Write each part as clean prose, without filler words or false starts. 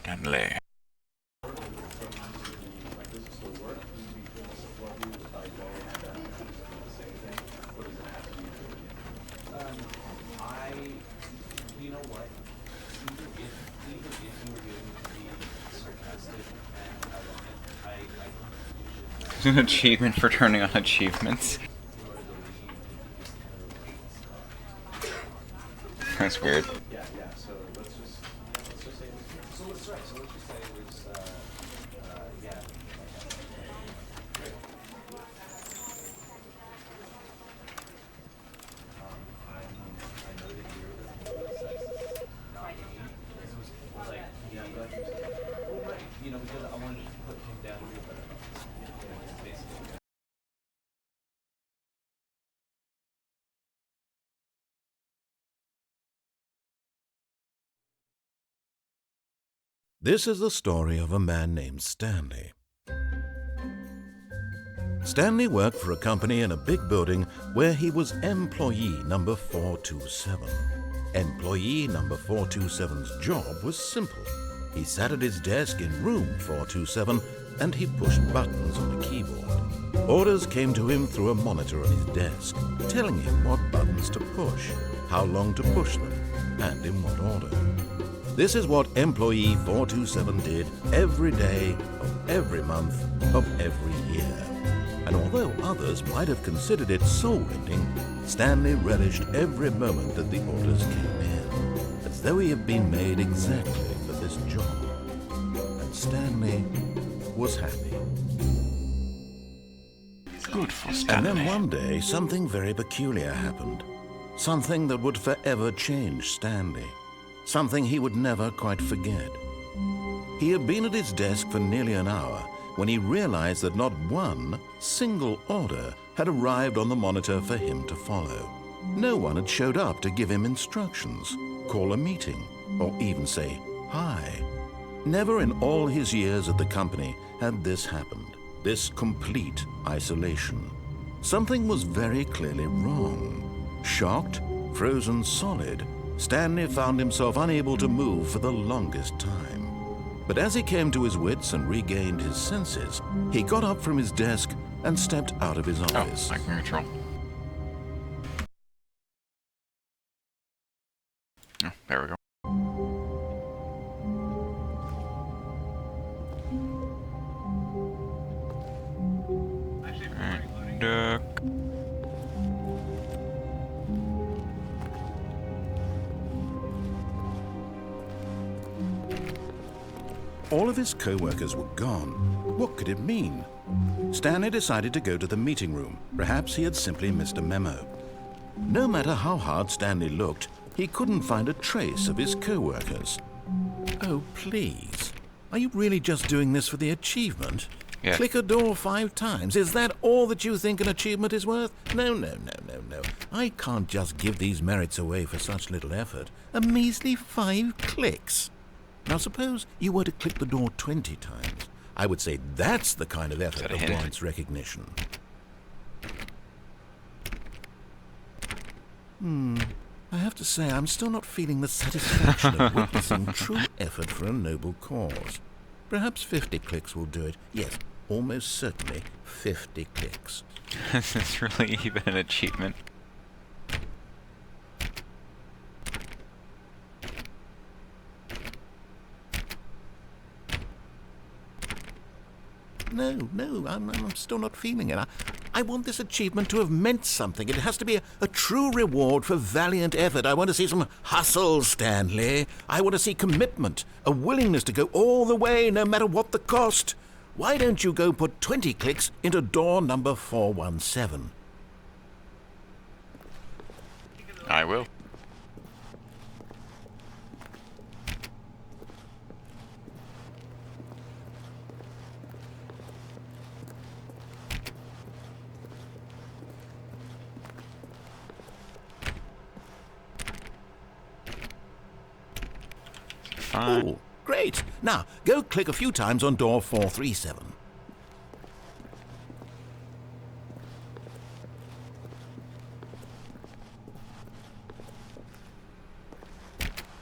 Stanley. You know what? Even if you were going to be sarcastic and ironic, I There's an achievement for turning on achievements. That's weird. Yeah. So let's just say. So let's just say it was. Yeah. I know that you're the sexist, not me. This was like, yeah, I'm glad you said that. Well, right. Because I wanted to put him down a little better. Basically. This is the story of a man named Stanley. Stanley worked for a company in a big building where he was employee number 427. Employee number 427's job was simple. He sat at his desk in room 427 and he pushed buttons on the keyboard. Orders came to him through a monitor on his desk, telling him what buttons to push, how long to push them, and in what order. This is what employee 427 did every day of every month of every year. And although others might have considered it soul-rending, Stanley relished every moment that the orders came in, as though he had been made exactly for this job. And Stanley was happy. Good for And Stanley. then one day, something very peculiar happened. Something that would forever change Stanley. Something he would never quite forget. He had been at his desk for nearly an hour when he realized that not one single order had arrived on the monitor for him to follow. No one had showed up to give him instructions, call a meeting, or even say hi. Never in all his years at the company had this happened, this complete isolation. Something was very clearly wrong. Shocked, frozen solid, Stanley found himself unable to move for the longest time. But as he came to his wits and regained his senses, he got up from his desk and stepped out of his office. Oh, I can control. Oh, there we go. And, All of his co-workers were gone. What could it mean? Stanley decided to go to the meeting room. Perhaps he had simply missed a memo. No matter how hard Stanley looked, he couldn't find a trace of his co-workers. Oh, please. Are you really just doing this for the achievement? Yeah. Click a door 5 times. Is that all that you think an achievement is worth? No. I can't just give these merits away for such little effort. A measly 5 clicks. Now, suppose you were to click the door 20 times. I would say that's the kind of effort that warrants recognition. I have to say, I'm still not feeling the satisfaction of witnessing true effort for a noble cause. Perhaps 50 clicks will do it. Yes, almost certainly 50 clicks. Is this really even an achievement? No, I'm still not feeling it. I want this achievement to have meant something. It has to be a true reward for valiant effort. I want to see some hustle, Stanley. I want to see commitment, a willingness to go all the way, no matter what the cost. Why don't you go put 20 clicks into door number 417? I will. Fine. Oh, great. Now, go click a few times on door 437.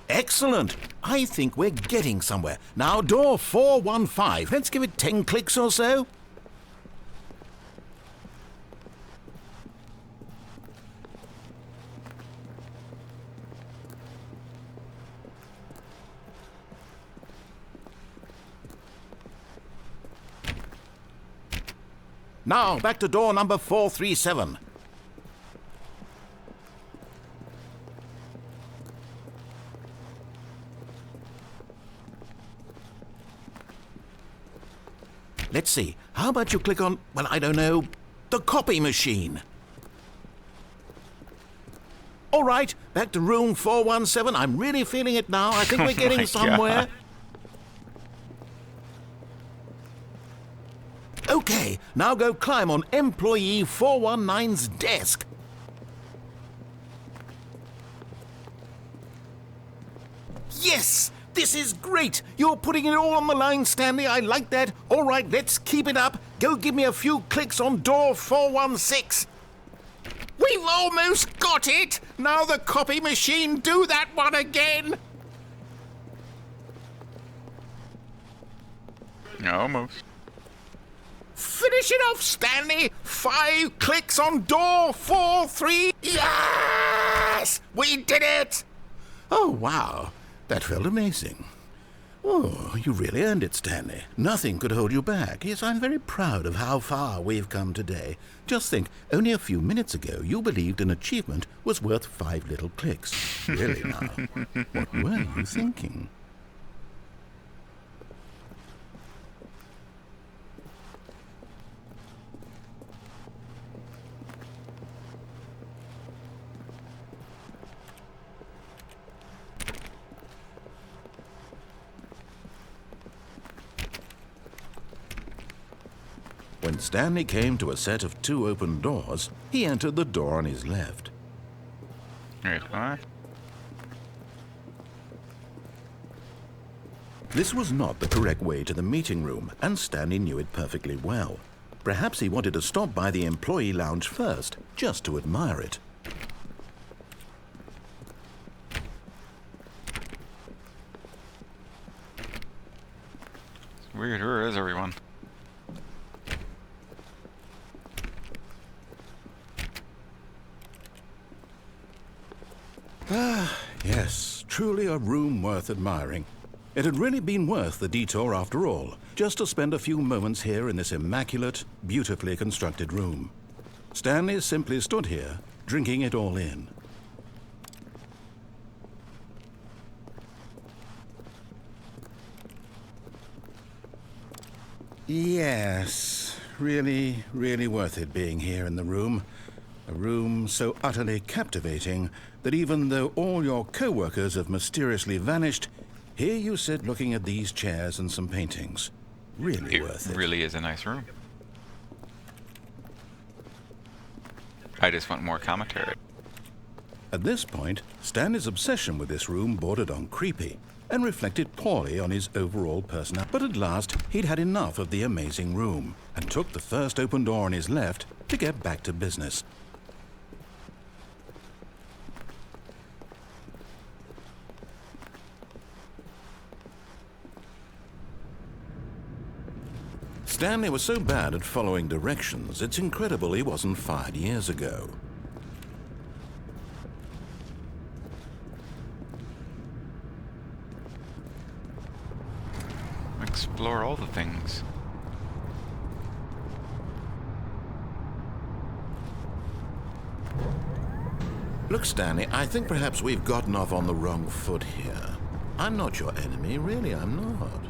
Excellent. I think we're getting somewhere. Now, door 415. Let's give it 10 clicks or so. Now, back to door number 437. Let's see. How about you click on, well, I don't know, the copy machine? All right, back to room 417. I'm really feeling it now. I think we're Oh my getting somewhere. God. Okay, now go climb on employee 419's desk. Yes! This is great! You're putting it all on the line, Stanley. I like that. All right, let's keep it up. Go give me a few clicks on door 416. We've almost got it! Now the copy machine, do that one again! Almost. Finish it off, Stanley! 5 clicks on door 43. Yes! We did it! Oh, wow. That felt amazing. Oh, you really earned it, Stanley. Nothing could hold you back. Yes, I'm very proud of how far we've come today. Just think, only a few minutes ago you believed an achievement was worth 5 little clicks. Really now. What were you thinking? When Stanley came to a set of 2 open doors, he entered the door on his left. Wait, what? This was not the correct way to the meeting room, and Stanley knew it perfectly well. Perhaps he wanted to stop by the employee lounge first, just to admire it. It's weird. Where is everyone? Yes, truly a room worth admiring. It had really been worth the detour after all, just to spend a few moments here in this immaculate, beautifully constructed room. Stanley simply stood here, drinking it all in. Yes, really, really worth it being here in the room. A room so utterly captivating that even though all your co-workers have mysteriously vanished, here you sit looking at these chairs and some paintings. Really worth It it. really is a nice room. I just want more commentary. At this point, Stanley's obsession with this room bordered on creepy and reflected poorly on his overall personality. But at last, he'd had enough of the amazing room and took the first open door on his left to get back to business. Stanley was so bad at following directions, it's incredible he wasn't fired years ago. Explore all the things. Look, Stanley, I think perhaps we've gotten off on the wrong foot here. I'm not your enemy, really, I'm not.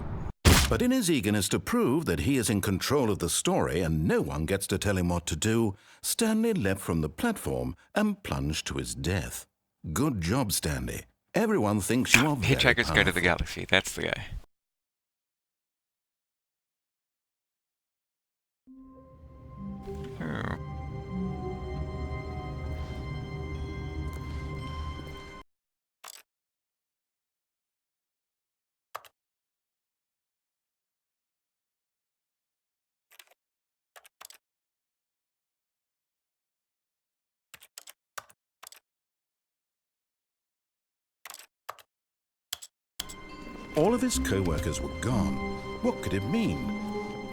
But in his eagerness to prove that he is in control of the story and no one gets to tell him what to do, Stanley leapt from the platform and plunged to his death. Good job, Stanley. Everyone thinks you are very Hitchhiker's Guide to the powerful. Galaxy. That's the guy. Oh. All of his co-workers were gone. What could it mean?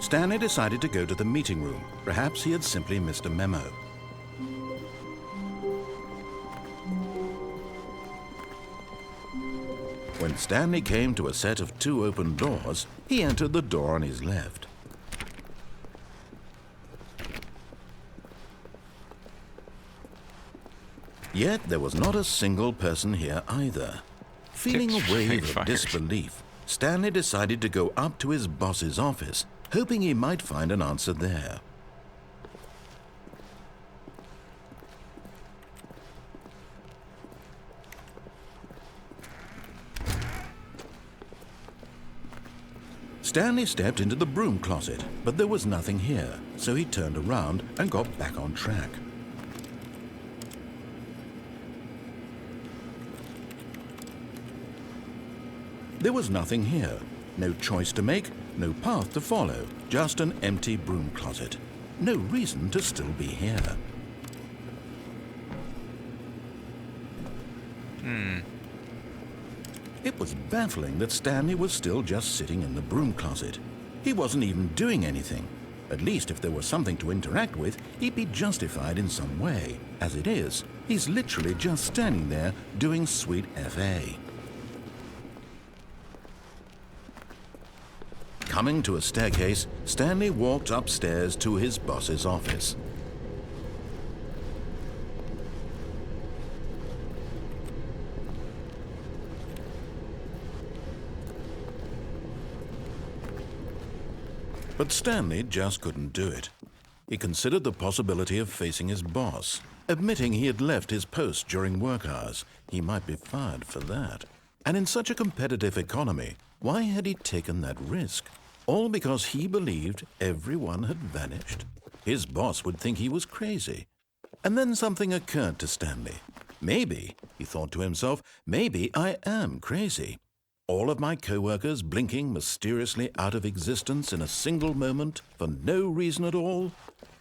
Stanley decided to go to the meeting room. Perhaps he had simply missed a memo. When Stanley came to a set of 2 open doors, he entered the door on his left. Yet there was not a single person here either. Feeling a wave of disbelief, Stanley decided to go up to his boss's office, hoping he might find an answer there. Stanley stepped into the broom closet, but there was nothing here, so he turned around and got back on track. There was nothing here. No choice to make, no path to follow, just an empty broom closet. No reason to still be here. It was baffling that Stanley was still just sitting in the broom closet. He wasn't even doing anything. At least if there was something to interact with, he'd be justified in some way. As it is, he's literally just standing there doing sweet FA. Coming to a staircase, Stanley walked upstairs to his boss's office. But Stanley just couldn't do it. He considered the possibility of facing his boss, admitting he had left his post during work hours. He might be fired for that. And in such a competitive economy, why had he taken that risk? All because he believed everyone had vanished? His boss would think he was crazy. And then something occurred to Stanley. Maybe, he thought to himself, maybe I am crazy. All of my co-workers blinking mysteriously out of existence in a single moment for no reason at all?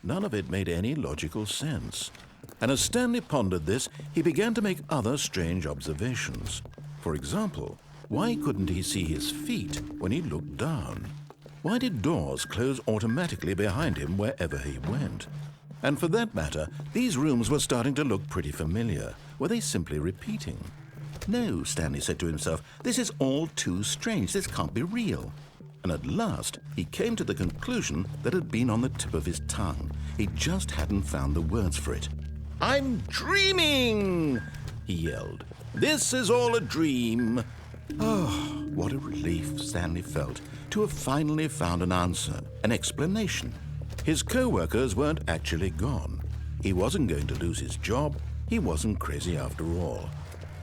None of it made any logical sense. And as Stanley pondered this, he began to make other strange observations. For example, why couldn't he see his feet when he looked down? Why did doors close automatically behind him wherever he went? And for that matter, these rooms were starting to look pretty familiar. Were they simply repeating? No, Stanley said to himself, this is all too strange. This can't be real. And at last, he came to the conclusion that had been on the tip of his tongue. He just hadn't found the words for it. "I'm dreaming!" he yelled. "This is all a dream." Oh, what a relief Stanley felt to have finally found an answer, an explanation. His co-workers weren't actually gone. He wasn't going to lose his job. He wasn't crazy after all.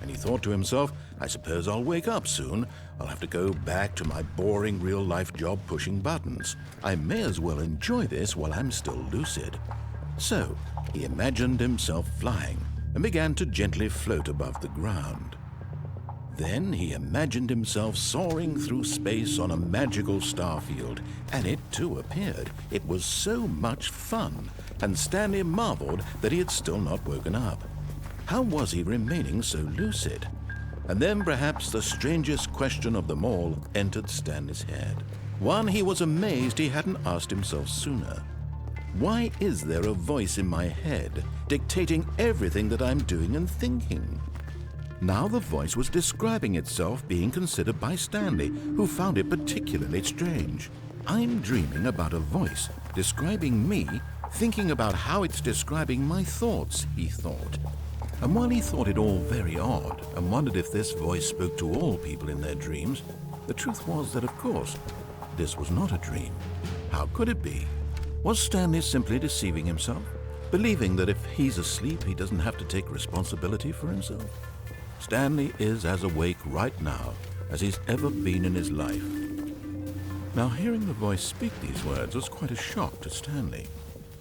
And he thought to himself, I suppose I'll wake up soon. I'll have to go back to my boring real-life job pushing buttons. I may as well enjoy this while I'm still lucid. So he imagined himself flying and began to gently float above the ground. Then he imagined himself soaring through space on a magical starfield, and it too appeared. It was so much fun, and Stanley marveled that he had still not woken up. How was he remaining so lucid? And then perhaps the strangest question of them all entered Stanley's head. One he was amazed he hadn't asked himself sooner. Why is there a voice in my head dictating everything that I'm doing and thinking? Now the voice was describing itself being considered by Stanley, who found it particularly strange. I'm dreaming about a voice describing me, thinking about how it's describing my thoughts, he thought. And while he thought it all very odd and wondered if this voice spoke to all people in their dreams, the truth was that, of course, this was not a dream. How could it be? Was Stanley simply deceiving himself, believing that if he's asleep, he doesn't have to take responsibility for himself? Stanley is as awake right now as he's ever been in his life. Now, hearing the voice speak these words was quite a shock to Stanley.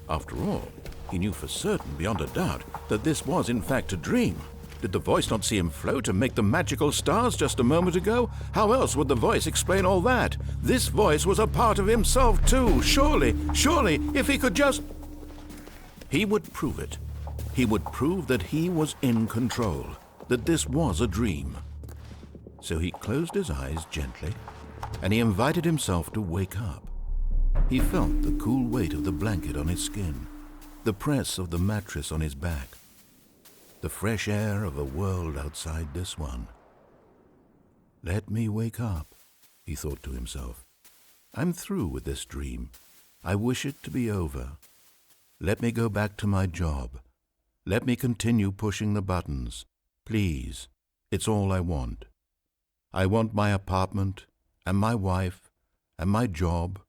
After all, he knew for certain, beyond a doubt, that this was in fact a dream. Did the voice not see him float and make the magical stars just a moment ago? How else would the voice explain all that? This voice was a part of himself too. Surely, if he could just... He would prove it. He would prove that he was in control, that this was a dream. So he closed his eyes gently, and he invited himself to wake up. He felt the cool weight of the blanket on his skin, the press of the mattress on his back, the fresh air of a world outside this one. Let me wake up, he thought to himself. I'm through with this dream. I wish it to be over. Let me go back to my job. Let me continue pushing the buttons. Please, it's all I want. I want my apartment and my wife and my job.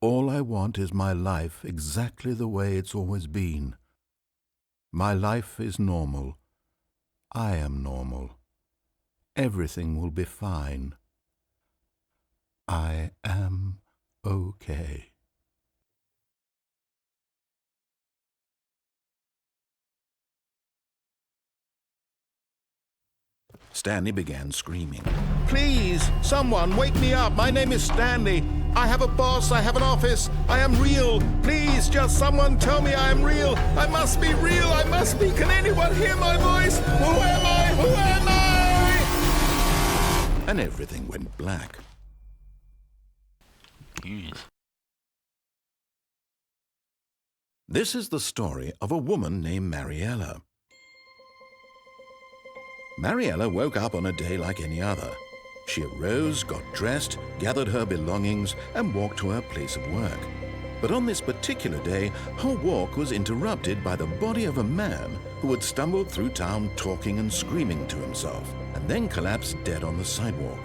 All I want is my life exactly the way it's always been. My life is normal. I am normal. Everything will be fine. I am okay. Stanley began screaming. Please, someone, wake me up. My name is Stanley. I have a boss. I have an office. I am real. Please, just someone tell me I am real. I must be real. I must be. Can anyone hear my voice? Who am I? Who am I? And everything went black. Jeez. This is the story of a woman named Mariella. Mariella woke up on a day like any other. She arose, got dressed, gathered her belongings, and walked to her place of work. But on this particular day, her walk was interrupted by the body of a man who had stumbled through town talking and screaming to himself, and then collapsed dead on the sidewalk.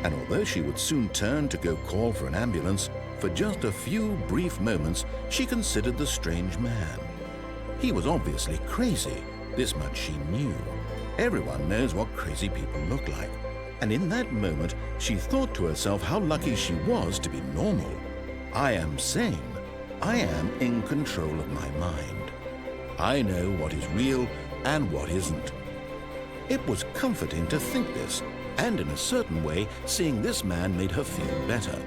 And although she would soon turn to go call for an ambulance, for just a few brief moments she considered the strange man. He was obviously crazy, this much she knew. Everyone knows what crazy people look like. And in that moment, she thought to herself how lucky she was to be normal. I am sane. I am in control of my mind. I know what is real and what isn't. It was comforting to think this, and in a certain way, seeing this man made her feel better.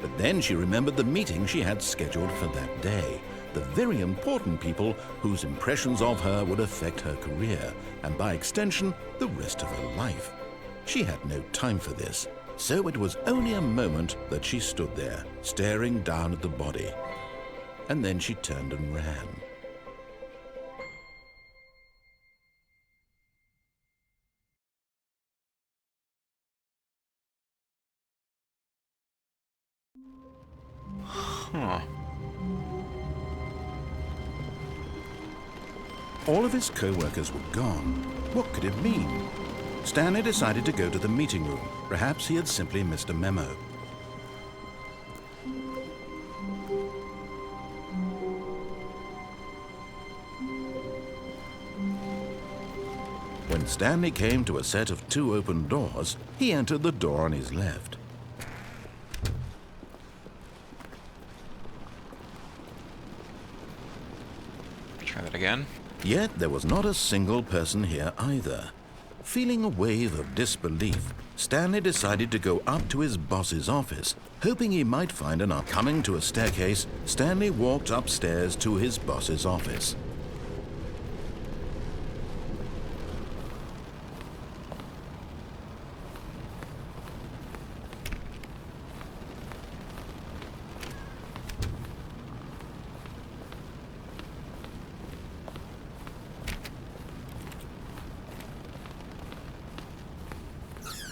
But then she remembered the meeting she had scheduled for that day, the very important people whose impressions of her would affect her career, and by extension, the rest of her life. She had no time for this, so it was only a moment that she stood there, staring down at the body. And then she turned and ran. Huh. All of his co-workers were gone. What could it mean? Stanley decided to go to the meeting room. Perhaps he had simply missed a memo. When Stanley came to a set of 2 open doors, he entered the door on his left. Try that again. Yet there was not a single person here either. Feeling a wave of disbelief, Stanley decided to go up to his boss's office, hoping he might find an up. Coming to a staircase, Stanley walked upstairs to his boss's office.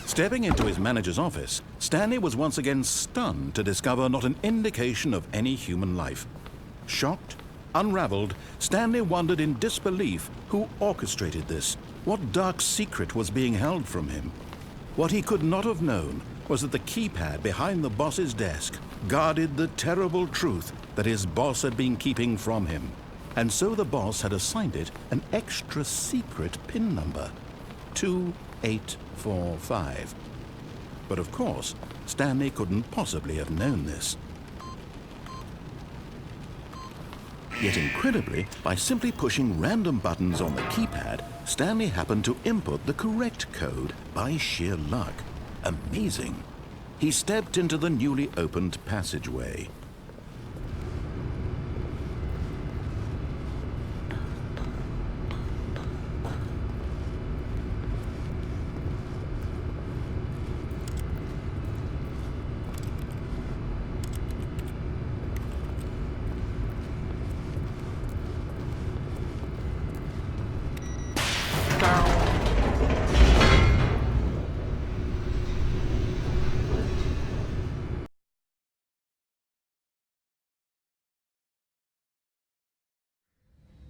Stepping into his manager's office, Stanley was once again stunned to discover not an indication of any human life. Shocked, unraveled, Stanley wondered in disbelief who orchestrated this, what dark secret was being held from him. What he could not have known was that the keypad behind the boss's desk guarded the terrible truth that his boss had been keeping from him. And so the boss had assigned it an extra secret PIN number, 2845. But of course, Stanley couldn't possibly have known this. Yet incredibly, by simply pushing random buttons on the keypad, Stanley happened to input the correct code by sheer luck. Amazing. He stepped into the newly opened passageway.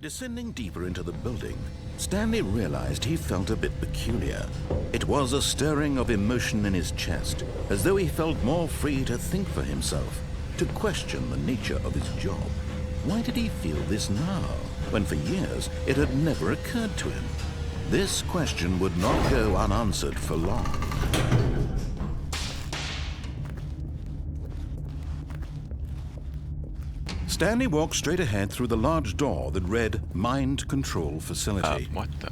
Descending deeper into the building, Stanley realized he felt a bit peculiar. It was a stirring of emotion in his chest, as though he felt more free to think for himself, to question the nature of his job. Why did he feel this now, when for years it had never occurred to him? This question would not go unanswered for long. Stanley walked straight ahead through the large door that read Mind Control Facility. What the?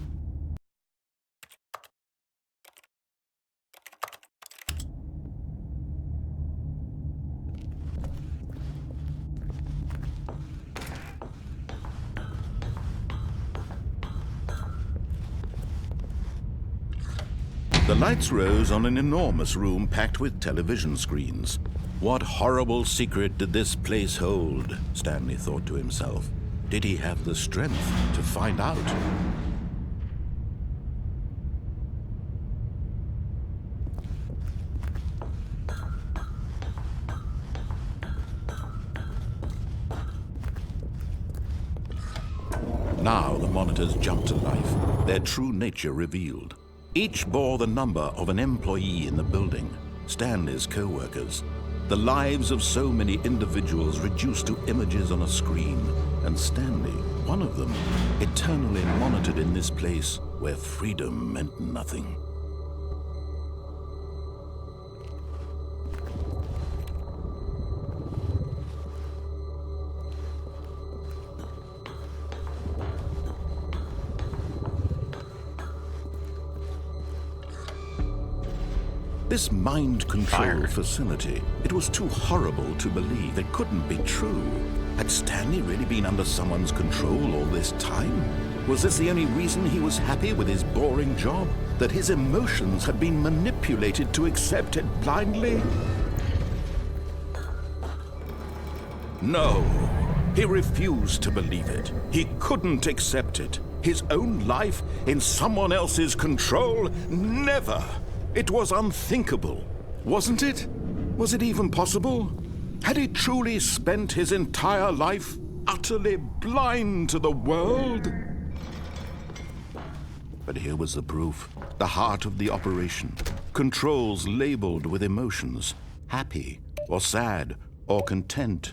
The lights rose on an enormous room packed with television screens. What horrible secret did this place hold? Stanley thought to himself. Did he have the strength to find out? Now the monitors jumped to life, their true nature revealed. Each bore the number of an employee in the building, Stanley's co-workers. The lives of so many individuals reduced to images on a screen, and Stanley, one of them, eternally monitored in this place where freedom meant nothing. This mind control facility, it was too horrible to believe. It couldn't be true. Had Stanley really been under someone's control all this time? Was this the only reason he was happy with his boring job? That his emotions had been manipulated to accept it blindly? No, he refused to believe it. He couldn't accept it. His own life in someone else's control? Never! It was unthinkable, wasn't it? Was it even possible? Had he truly spent his entire life utterly blind to the world? But here was the proof, the heart of the operation. Controls labeled with emotions, happy or sad or content,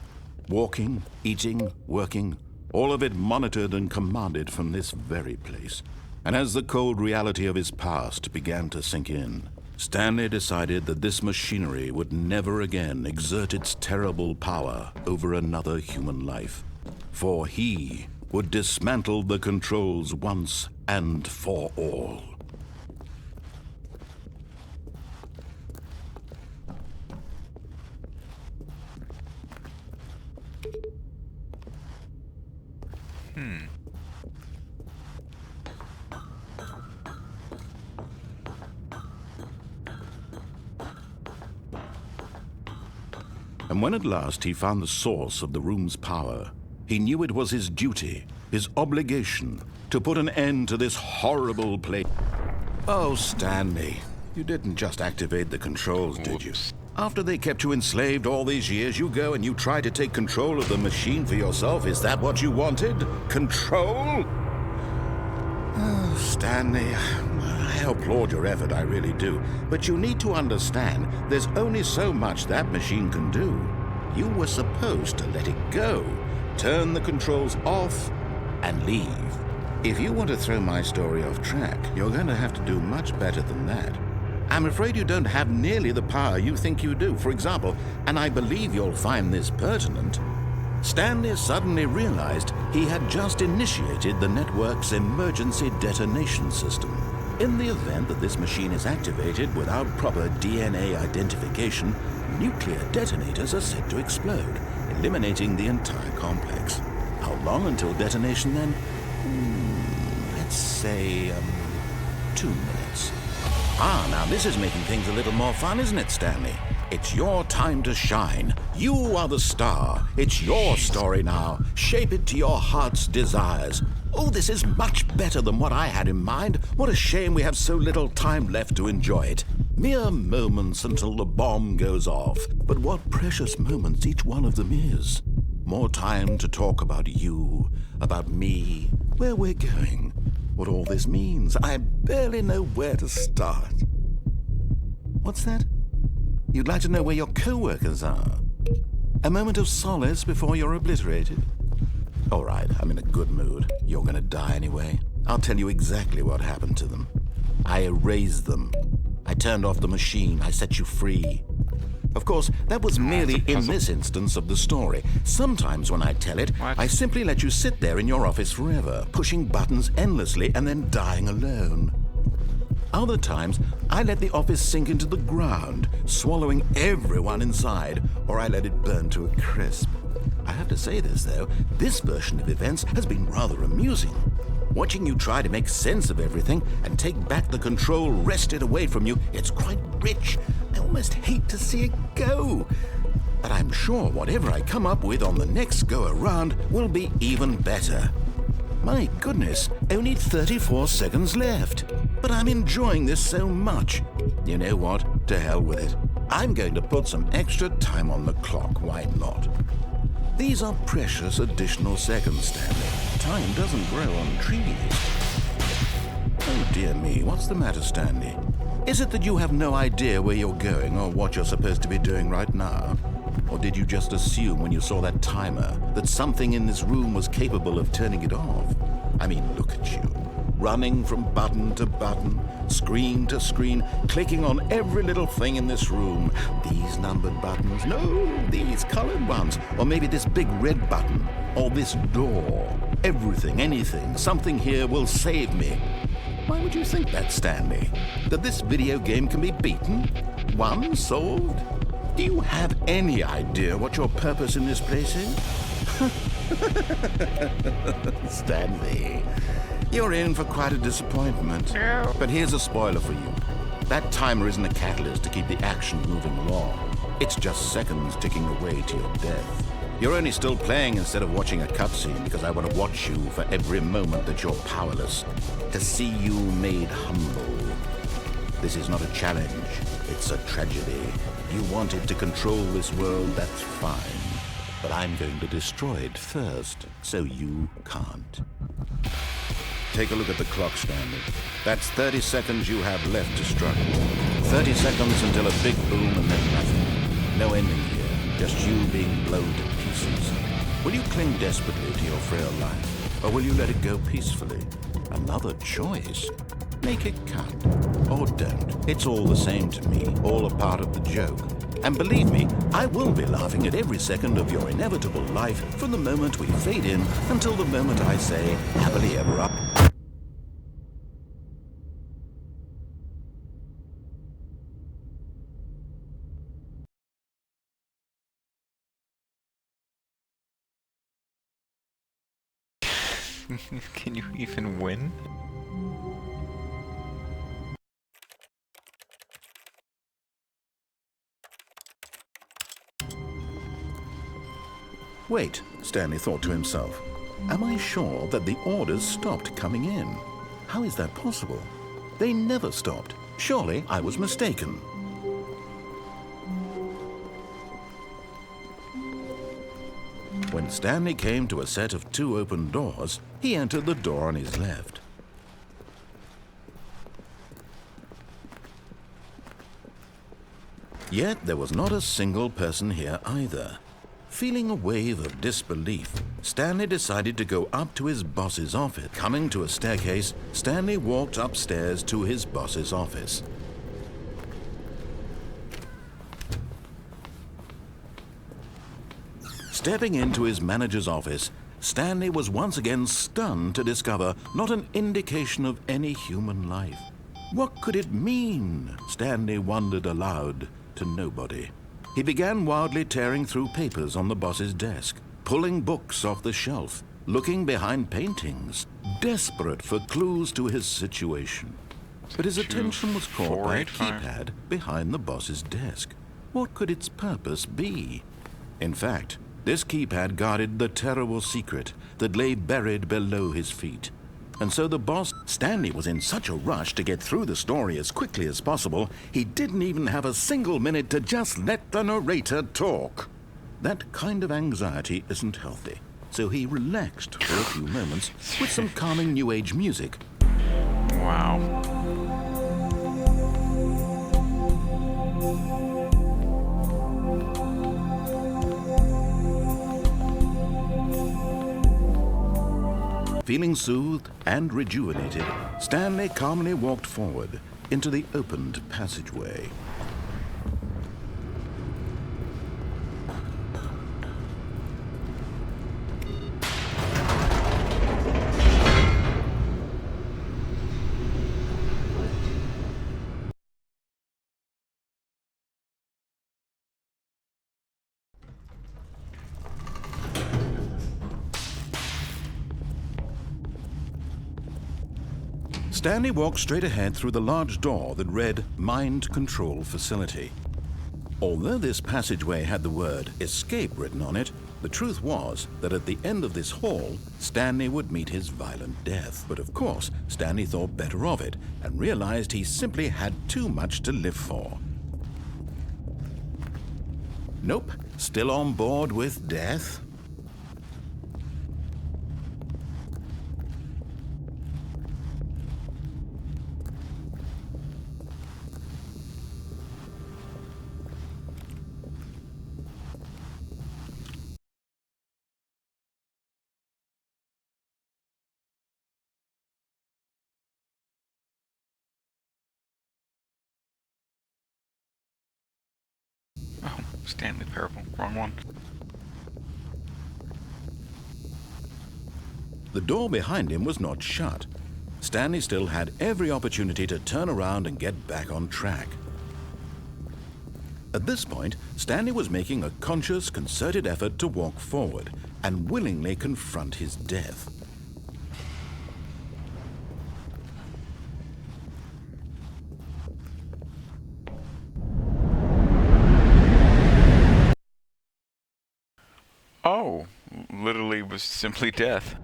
walking, eating, working, all of it monitored and commanded from this very place. And as the cold reality of his past began to sink in, Stanley decided that this machinery would never again exert its terrible power over another human life. For he would dismantle the controls once and for all. And when at last he found the source of the room's power, he knew it was his duty, his obligation, to put an end to this horrible place. Oh, Stanley, you didn't just activate the controls, did you? After they kept you enslaved all these years, you go and you try to take control of the machine for yourself. Is that what you wanted? Control? Oh, Stanley, I applaud your effort, I really do. But you need to understand, there's only so much that machine can do. You were supposed to let it go, turn the controls off, and leave. If you want to throw my story off track, you're going to have to do much better than that. I'm afraid you don't have nearly the power you think you do. For example, and I believe you'll find this pertinent, Stanley suddenly realized he had just initiated the network's emergency detonation system. In the event that this machine is activated without proper DNA identification, nuclear detonators are set to explode, eliminating the entire complex. How long until detonation then? Let's say, 2 minutes. Now this is making things a little more fun, isn't it, Stanley? It's your time to shine. You are the star. It's your story now. Shape it to your heart's desires. Oh, this is much better than what I had in mind. What a shame we have so little time left to enjoy it. Mere moments until the bomb goes off. But what precious moments each one of them is. More time to talk about you, about me, where we're going, what all this means. I barely know where to start. What's that? You'd like to know where your co-workers are? A moment of solace before you're obliterated? All right, I'm in a good mood. You're gonna die anyway. I'll tell you exactly what happened to them. I erased them. I turned off the machine. I set you free. Of course, that was merely in this instance of the story. Sometimes when I tell it, I simply let you sit there in your office forever, pushing buttons endlessly and then dying alone. Other times, I let the office sink into the ground, swallowing everyone inside, or I let it burn to a crisp. I have to say this, though, this version of events has been rather amusing. Watching you try to make sense of everything and take back the control wrested away from you, it's quite rich. I almost hate to see it go. But I'm sure whatever I come up with on the next go-around will be even better. My goodness, only 34 seconds left. But I'm enjoying this so much. You know what? To hell with it. I'm going to put some extra time on the clock. Why not? These are precious additional seconds, Stanley. Time doesn't grow on trees. Oh dear me, what's the matter, Stanley? Is it that you have no idea where you're going or what you're supposed to be doing right now? Or did you just assume when you saw that timer that something in this room was capable of turning it off? I mean, look at you. Running from button to button, screen to screen, clicking on every little thing in this room. These numbered buttons, no, these colored ones. Or maybe this big red button, or this door. Everything, anything, something here will save me. Why would you think that, Stanley? That this video game can be beaten? Won? Solved? Do you have any idea what your purpose in this place is? Stanley, you're in for quite a disappointment. But here's a spoiler for you. That timer isn't a catalyst to keep the action moving along. It's just seconds ticking away to your death. You're only still playing instead of watching a cutscene because I want to watch you for every moment that you're powerless, to see you made humble. This is not a challenge, it's a tragedy. You wanted to control this world, that's fine. But I'm going to destroy it first, so you can't. Take a look at the clock, Stanley. That's 30 seconds you have left to struggle. 30 seconds until a big boom and then nothing. No ending here, just you being blown to pieces. Will you cling desperately to your frail life, or will you let it go peacefully? Another choice. Make it count, or don't. It's all the same to me, all a part of the joke. And believe me, I will be laughing at every second of your inevitable life from the moment we fade in until the moment I say, happily ever after. Can you even win? Wait, Stanley thought to himself. Am I sure that the orders stopped coming in? How is that possible? They never stopped. Surely I was mistaken. When Stanley came to a set of 2 open doors, he entered the door on his left. Yet there was not a single person here either. Feeling a wave of disbelief, Stanley decided to go up to his boss's office. Coming to a staircase, Stanley walked upstairs to his boss's office. Stepping into his manager's office, Stanley was once again stunned to discover not an indication of any human life. What could it mean? Stanley wondered aloud to nobody. He began wildly tearing through papers on the boss's desk, pulling books off the shelf, looking behind paintings, desperate for clues to his situation. But his attention was caught by a keypad behind the boss's desk. What could its purpose be? In fact, this keypad guarded the terrible secret that lay buried below his feet. And so the boss, Stanley, was in such a rush to get through the story as quickly as possible, he didn't even have a single minute to just let the narrator talk. That kind of anxiety isn't healthy, so he relaxed for a few moments with some calming New Age music. Wow. Feeling soothed and rejuvenated, Stanley calmly walked forward into the opened passageway. Stanley walked straight ahead through the large door that read Mind Control Facility. Although this passageway had the word escape written on it, the truth was that at the end of this hall, Stanley would meet his violent death. But of course, Stanley thought better of it and realized he simply had too much to live for. Nope, still on board with death? Oh, Stanley Parable. Wrong one. The door behind him was not shut. Stanley still had every opportunity to turn around and get back on track. At this point, Stanley was making a conscious, concerted effort to walk forward and willingly confront his death. Oh, literally was simply death.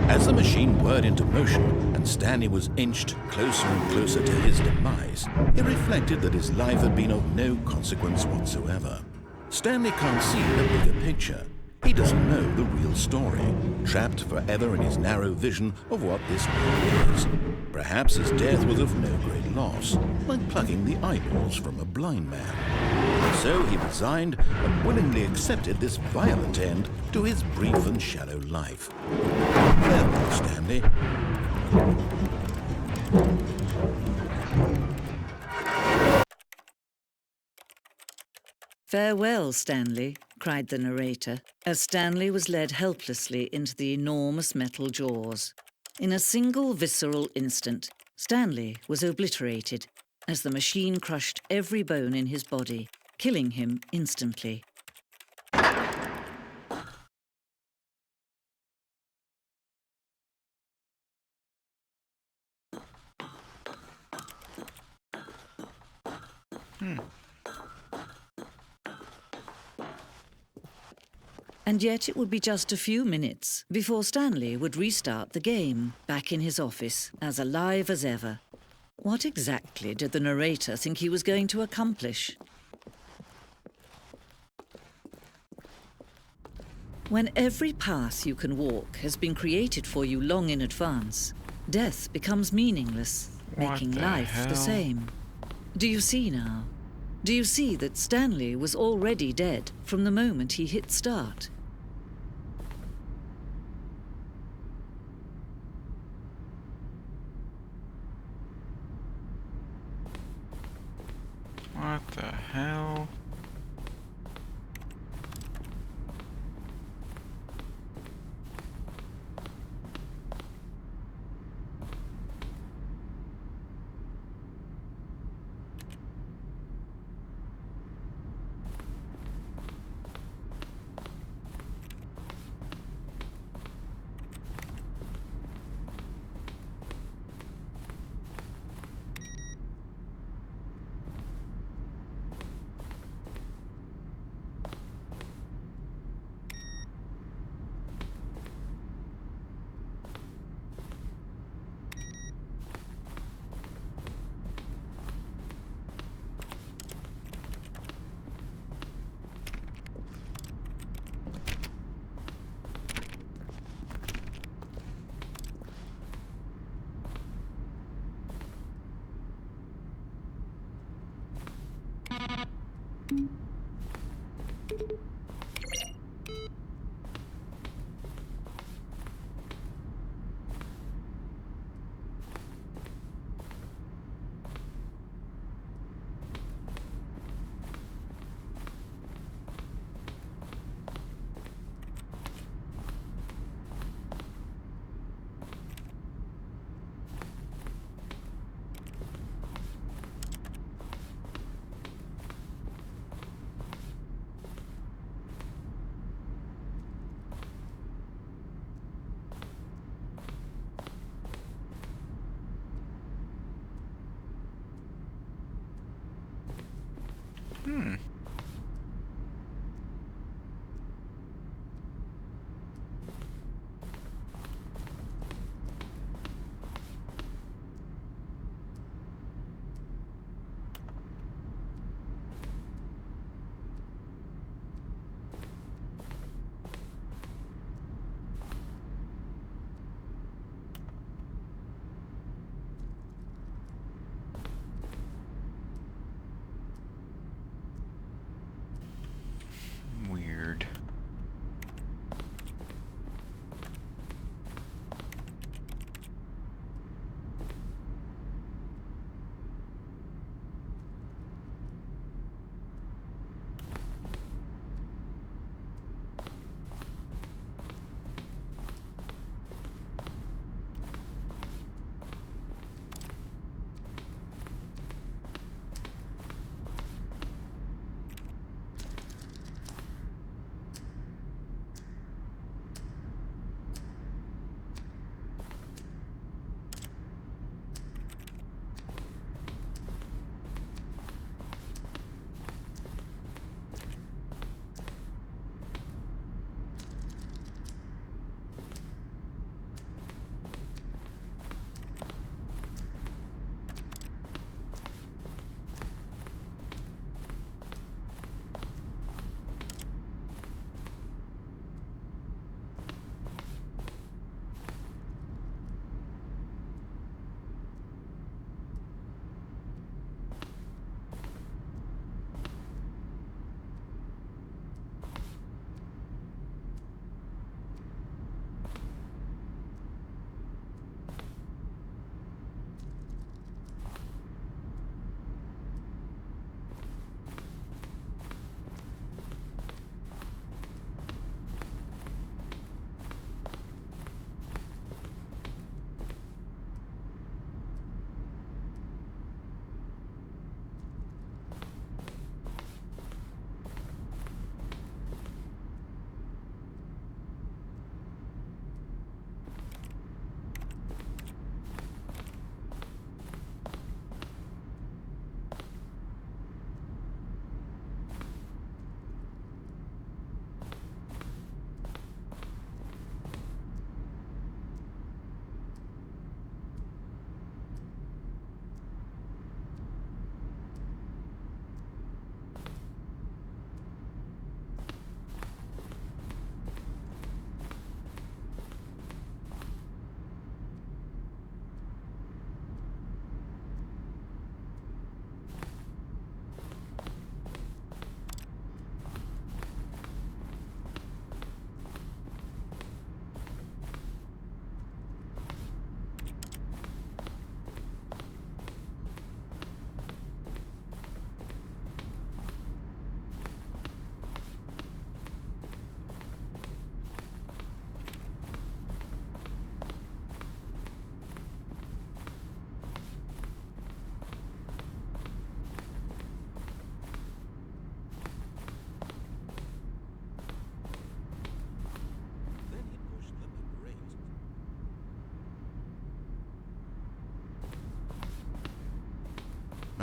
As the machine whirred into motion and Stanley was inched closer and closer to his demise, he reflected that his life had been of no consequence whatsoever. Stanley can't see the bigger picture. He doesn't know the real story, trapped forever in his narrow vision of what this world is. Perhaps his death was of no great loss, like plucking the eyeballs from a blind man. So he resigned and willingly accepted this violent end to his brief and shallow life. Farewell, Stanley. "Farewell, Stanley," cried the narrator, as Stanley was led helplessly into the enormous metal jaws. In a single visceral instant, Stanley was obliterated as the machine crushed every bone in his body, killing him instantly. And yet it would be just a few minutes before Stanley would restart the game, back in his office, as alive as ever. What exactly did the narrator think he was going to accomplish? When every path you can walk has been created for you long in advance, death becomes meaningless, making life the same. Do you see now? Do you see that Stanley was already dead from the moment he hit start? What the hell? Hmm. Weird.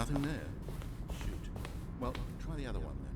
Nothing there? Shoot. Well, try the other one then.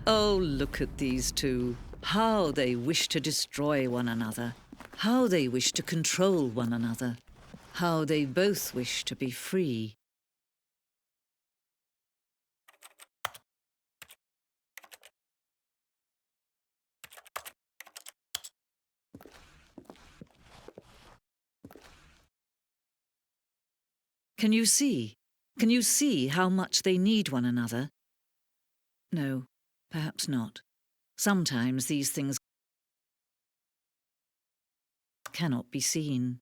Oh, look at these two. How they wish to destroy one another. How they wish to control one another. How they both wish to be free. Can you see? Can you see how much they need one another? No, perhaps not. Sometimes these things cannot be seen.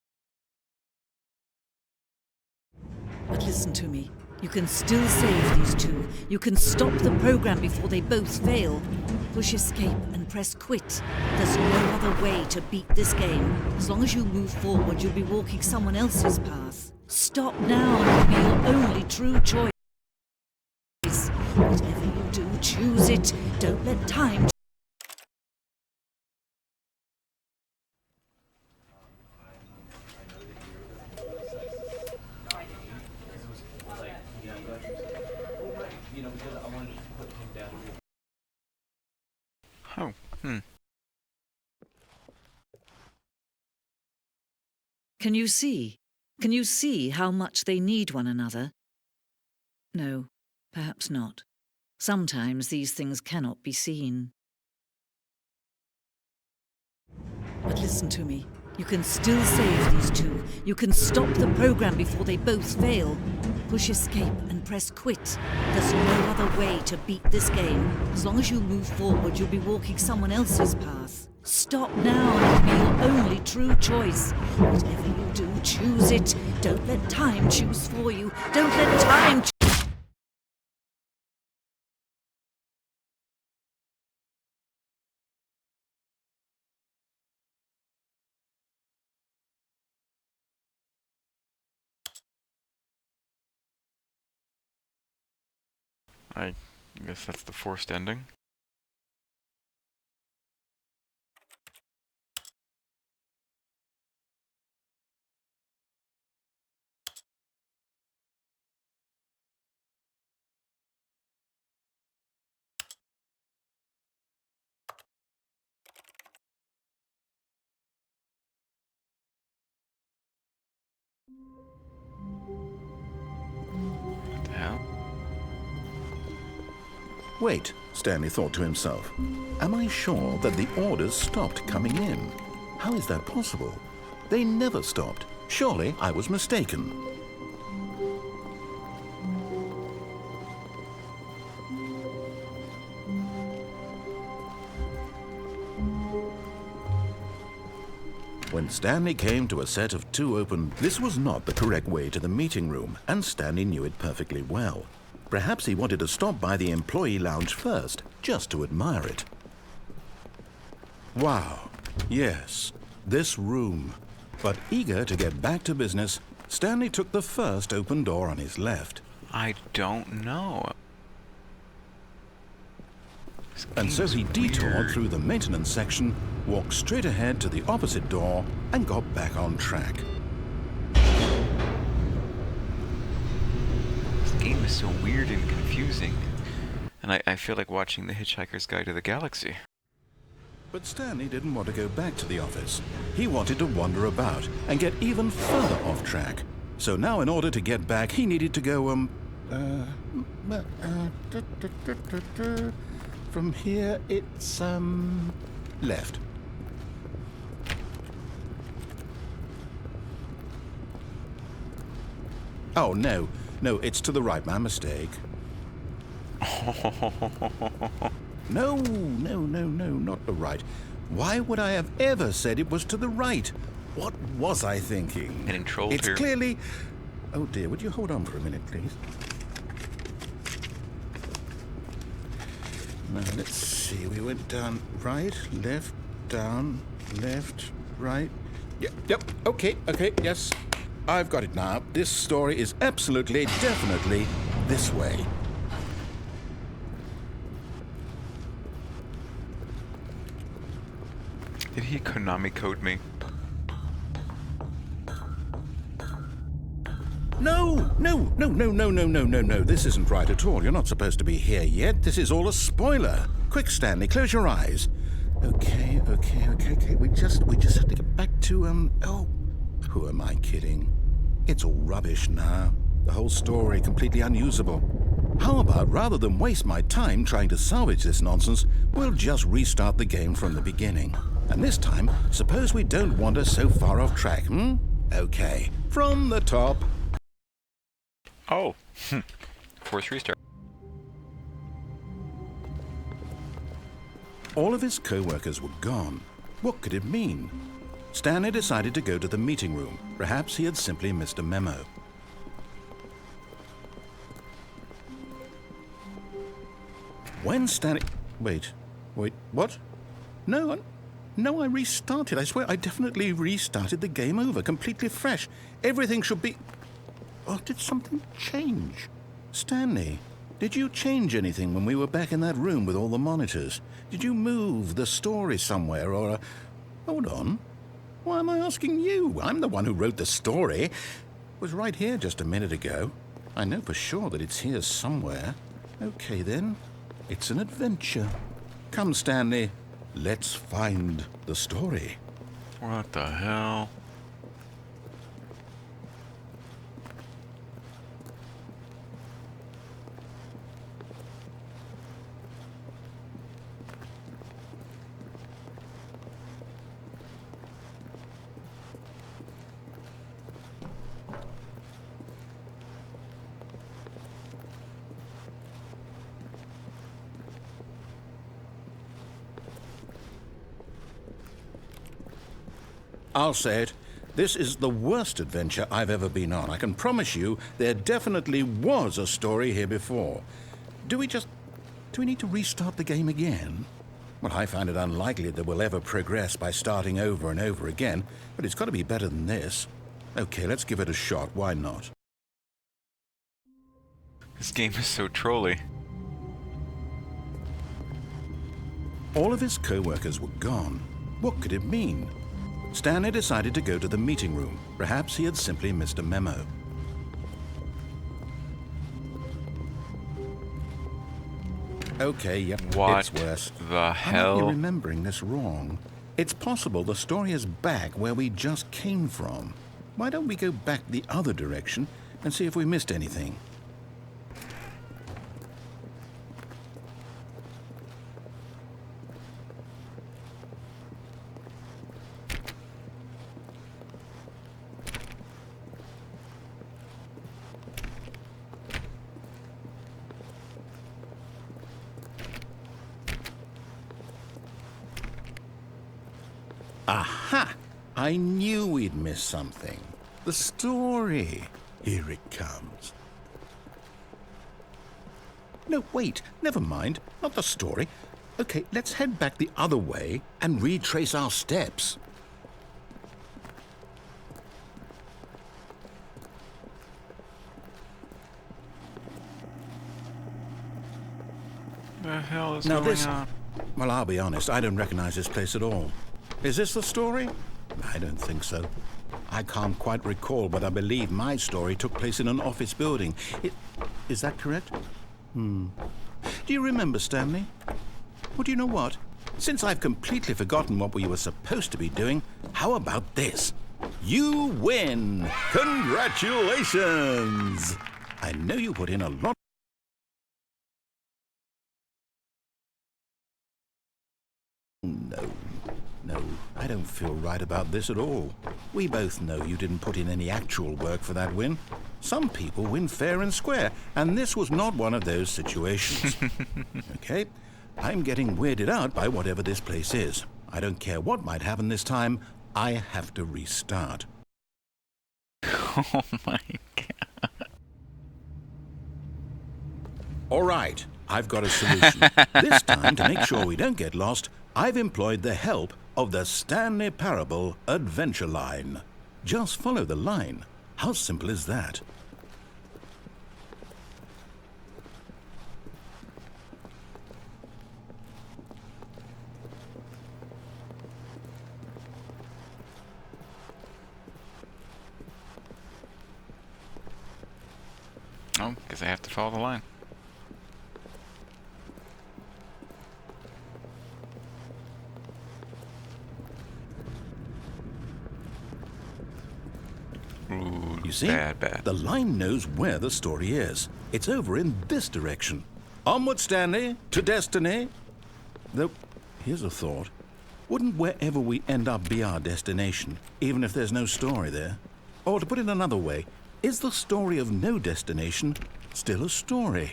But listen to me. You can still save these two. You can stop the program before they both fail. Push escape and press quit. There's no other way to beat this game. As long as you move forward, you'll be walking someone else's path. Stop now and it'll be your only true choice. Whatever you do, choose it. Don't let time. Because I wanted to put him down. Oh, hmm. Can you see? Can you see how much they need one another? No, perhaps not. Sometimes these things cannot be seen. But listen to me. You can still save these two. You can stop the program before they both fail. Push escape and press quit. There's no other way to beat this game. As long as you move forward, you'll be walking someone else's path. Stop now and it'll be your only true choice. Whatever you do, choose it. Don't let time choose for you. Don't let time choose. I guess that's the forced ending. What the hell? Wait, Stanley thought to himself. Am I sure that the orders stopped coming in? How is that possible? They never stopped. Surely I was mistaken. When Stanley came to a set of two open, this was not the correct way to the meeting room, and Stanley knew it perfectly well. Perhaps he wanted to stop by the employee lounge first, just to admire it. Wow, yes, this room. But eager to get back to business, Stanley took the first open door on his left. I don't know. This And game so is he detoured weird. through the maintenance section, walked straight ahead to the opposite door, and got back on track. This game is so weird and confusing. And I feel like watching The Hitchhiker's Guide to the Galaxy. But Stanley didn't want to go back to the office. He wanted to wander about and get even further off track. So now in order to get back, he needed to go, from here, it's, left. Oh, no, it's to the right, my mistake. No, not the right. Why would I have ever said it was to the right? What was I thinking? Getting trolled It's here. clearly... Oh dear, would you hold on for a minute, please? Now, let's see. We went down right, left, down, left, right. Yep, okay, yes. I've got it now. This story is absolutely, definitely this way. Did he Konami code me? No, no, no, no, no, no, no, no, no. This isn't right at all. You're not supposed to be here yet. This is all a spoiler. Quick, Stanley, close your eyes. Okay. We just have to get back to, oh, who am I kidding? It's all rubbish now. The whole story completely unusable. How about, rather than waste my time trying to salvage this nonsense, we'll just restart the game from the beginning. And this time, suppose we don't wander so far off track, Okay, from the top. Oh. Force restart. All of his co-workers were gone. What could it mean? Stanley decided to go to the meeting room. Perhaps he had simply missed a memo. When Stanley... Wait, what? No, I restarted. I swear I definitely restarted the game over, completely fresh. Everything should be... Oh, did something change? Stanley, did you change anything when we were back in that room with all the monitors? Did you move the story somewhere or... Hold on. Why am I asking you? I'm the one who wrote the story. It was right here just a minute ago. I know for sure that it's here somewhere. Okay, then. It's an adventure. Come, Stanley. Let's find the story. What the hell? I'll say it. This is the worst adventure I've ever been on. I can promise you there definitely was a story here before. Do we need to restart the game again? Well, I find it unlikely that we'll ever progress by starting over and over again, but it's got to be better than this. Okay, let's give it a shot. Why not? This game is so trolly. All of his co-workers were gone. What could it mean? Stanley decided to go to the meeting room. Perhaps he had simply missed a memo. Okay, yep, What it's worse. the I might be hell? remembering this wrong. It's possible the story is back where we just came from. Why don't we go back the other direction and see if we missed anything? Aha! I knew we'd miss something. The story. Here it comes. No, wait. Never mind. Not the story. Okay, let's head back the other way and retrace our steps. The hell is Now going this... on? Well, I'll be honest. I don't recognize this place at all. Is this the story? I don't think so. I can't quite recall, but I believe my story took place in an office building. Is that correct? Do you remember, Stanley? Well, do you know what? Since I've completely forgotten what we were supposed to be doing, how about this? You win! Congratulations! I know you put in a lot. No, I don't feel right about this at all. We both know you didn't put in any actual work for that win. Some people win fair and square, and this was not one of those situations. Okay? I'm getting weirded out by whatever this place is. I don't care what might happen this time. I have to restart. Oh my god. All right, I've got a solution. This time, to make sure we don't get lost, I've employed the help of the Stanley Parable adventure line. Just follow the line. How simple is that? Well, guess I have to follow the line. Ooh, You see, bad. the line knows where the story is. It's over in this direction. Onward, Stanley, to destiny. Though, here's a thought. Wouldn't wherever we end up be our destination, even if there's no story there? Or to put it another way, is the story of no destination still a story?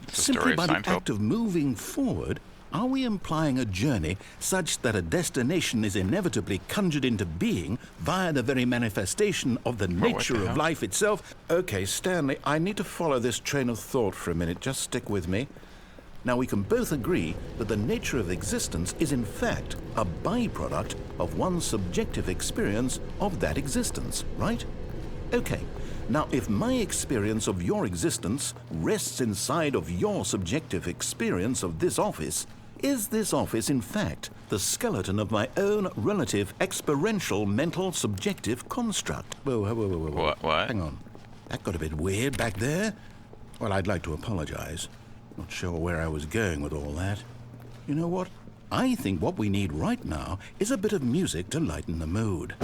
It's a Simply story of by the Seinfeld. act of moving forward, are we implying a journey such that a destination is inevitably conjured into being via the very manifestation of the Well, what nature the of hell? life itself? Okay, Stanley, I need to follow this train of thought for a minute. Just stick with me. Now, we can both agree that the nature of existence is in fact a byproduct of one's subjective experience of that existence, right? Okay. Now, if my experience of your existence rests inside of your subjective experience of this office, is this office in fact the skeleton of my own relative experiential mental subjective construct? Whoa. What? Hang on. That got a bit weird back there. Well, I'd like to apologize. Not sure where I was going with all that. You know what? I think what we need right now is a bit of music to lighten the mood.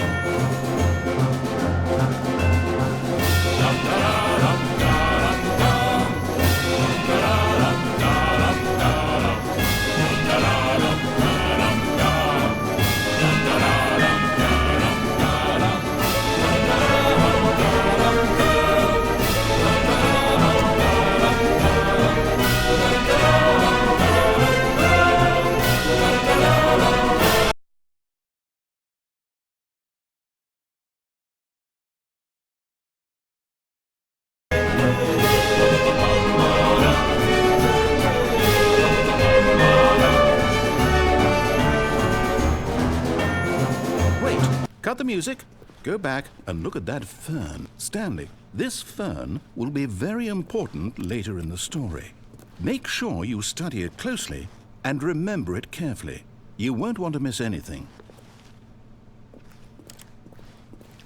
Wait, cut the music. Go back and look at that fern. Stanley, this fern will be very important later in the story. Make sure you study it closely and remember it carefully. You won't want to miss anything.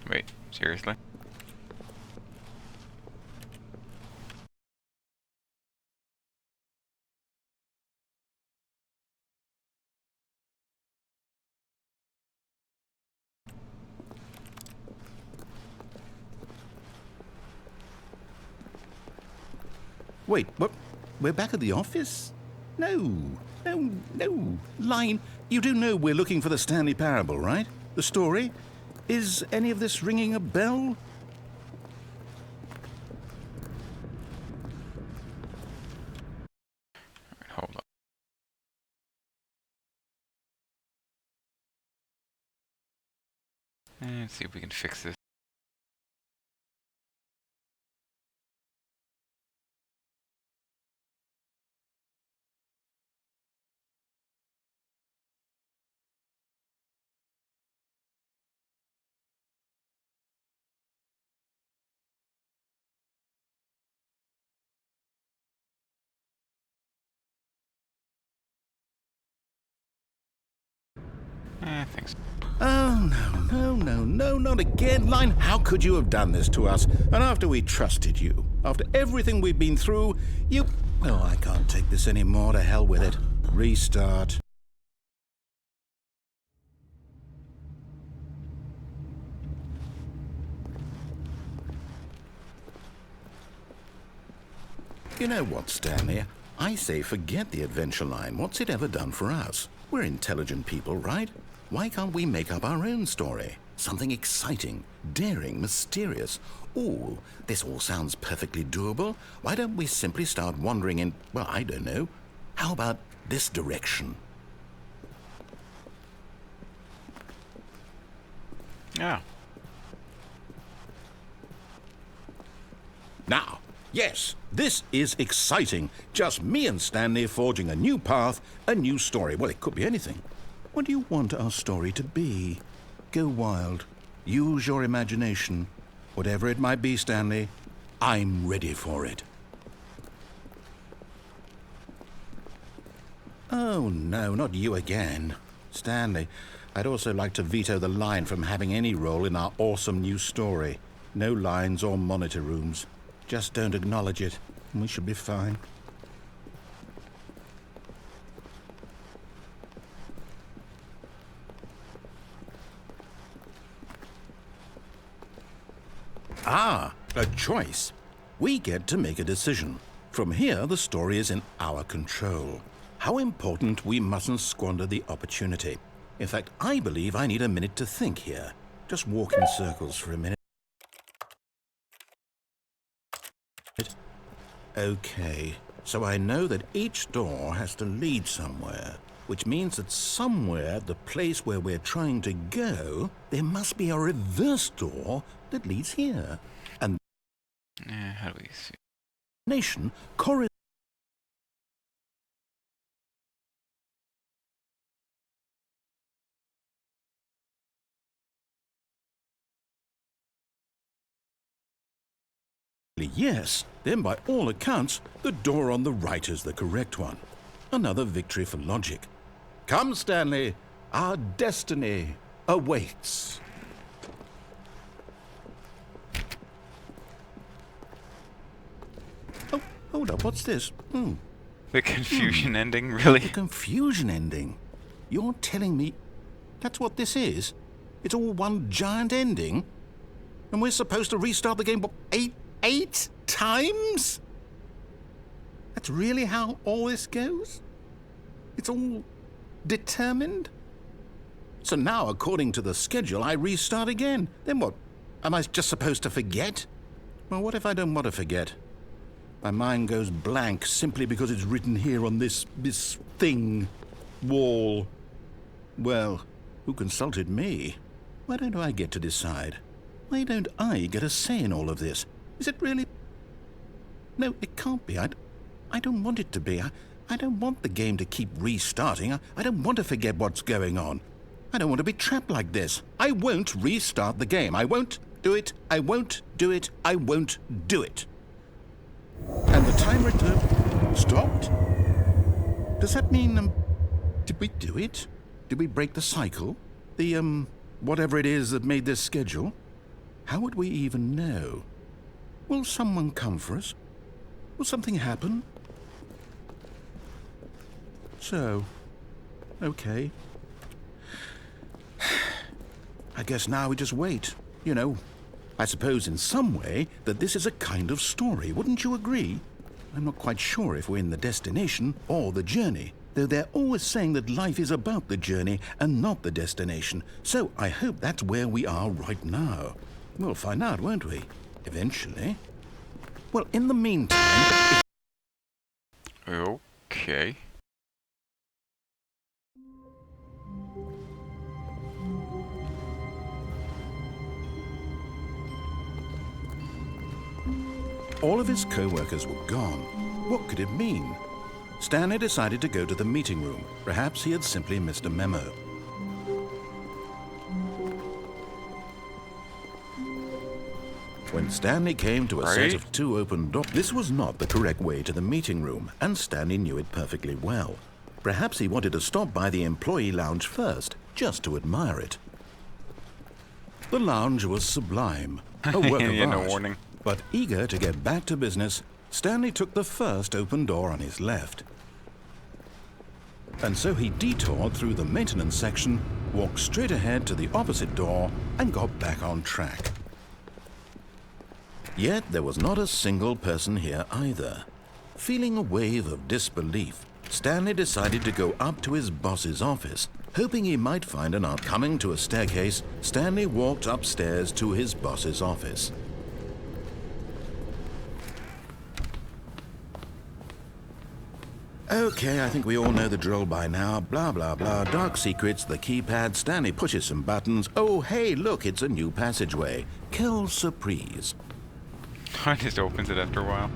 Wait, seriously? Wait, what? We're back at the office? No. Line, you do know we're looking for the Stanley Parable, right? The story? Is any of this ringing a bell? Alright, hold on. Let's see if we can fix this. Thanks. Oh, no, not again. Line, how could you have done this to us? And after we trusted you, after everything we've been through, you... Oh, I can't take this anymore. To hell with it. Restart. You know what, Stanley? I say forget the adventure line. What's it ever done for us? We're intelligent people, right? Why can't we make up our own story? Something exciting, daring, mysterious. Ooh, this all sounds perfectly doable. Why don't we simply start wandering in, well, I don't know. How about this direction? Yeah. Now, yes, this is exciting. Just me and Stanley forging a new path, a new story. Well, it could be anything. What do you want our story to be? Go wild. Use your imagination. Whatever it might be, Stanley, I'm ready for it. Oh, no, not you again. Stanley, I'd also like to veto the line from having any role in our awesome new story. No lines or monitor rooms. Just don't acknowledge it. We should be fine. Ah, a choice. We get to make a decision. From here, the story is in our control. How important, we mustn't squander the opportunity. In fact, I believe I need a minute to think here. Just walk in circles for a minute. Okay, so I know that each door has to lead somewhere, which means that somewhere at the place where we're trying to go, there must be a reverse door that leads here. And How do we see? nation corresponding. Yes, then by all accounts, the door on the right is the correct one. Another victory for logic. Come, Stanley, our destiny awaits. Oh, hold up, what's this? The confusion ending, really? The confusion ending. You're telling me that's what this is? It's all one giant ending? And we're supposed to restart the game, what, eight times? That's really how all this goes? It's all determined? So now, according to the schedule, I restart again. Then what? Am I just supposed to forget? Well, what if I don't want to forget? My mind goes blank simply because it's written here on this thing, wall. Well, who consulted me? Why don't I get to decide? Why don't I get a say in all of this? Is it really? No, it can't be. I don't want it to be. I don't want the game to keep restarting. I don't want to forget what's going on. I don't want to be trapped like this. I won't restart the game. I won't do it. I won't do it. I won't do it. And the timer stopped? Does that mean, did we do it? Did we break the cycle? The, whatever it is that made this schedule? How would we even know? Will someone come for us? Will something happen? So, okay. I guess now we just wait. You know, I suppose in some way that this is a kind of story, wouldn't you agree? I'm not quite sure if we're in the destination or the journey, though they're always saying that life is about the journey and not the destination. So I hope that's where we are right now. We'll find out, won't we? Eventually. Well, in the meantime... Okay. All of his co-workers were gone. What could it mean? Stanley decided to go to the meeting room. Perhaps he had simply missed a memo. When Stanley came to a set of two open doors, this was not the correct way to the meeting room, and Stanley knew it perfectly well. Perhaps he wanted to stop by the employee lounge first, just to admire it. The lounge was sublime, a work of art. No warning. But eager to get back to business, Stanley took the first open door on his left. And so he detoured through the maintenance section, walked straight ahead to the opposite door, and got back on track. Yet there was not a single person here either. Feeling a wave of disbelief, Stanley decided to go up to his boss's office. Hoping he might find an answer. Coming to a staircase, Stanley walked upstairs to his boss's office. Okay, I think we all know the drill by now. Blah, blah, blah. Dark secrets, the keypad. Stanley pushes some buttons. Oh, hey, look, it's a new passageway. Quelle surprise. I just opens it after a while.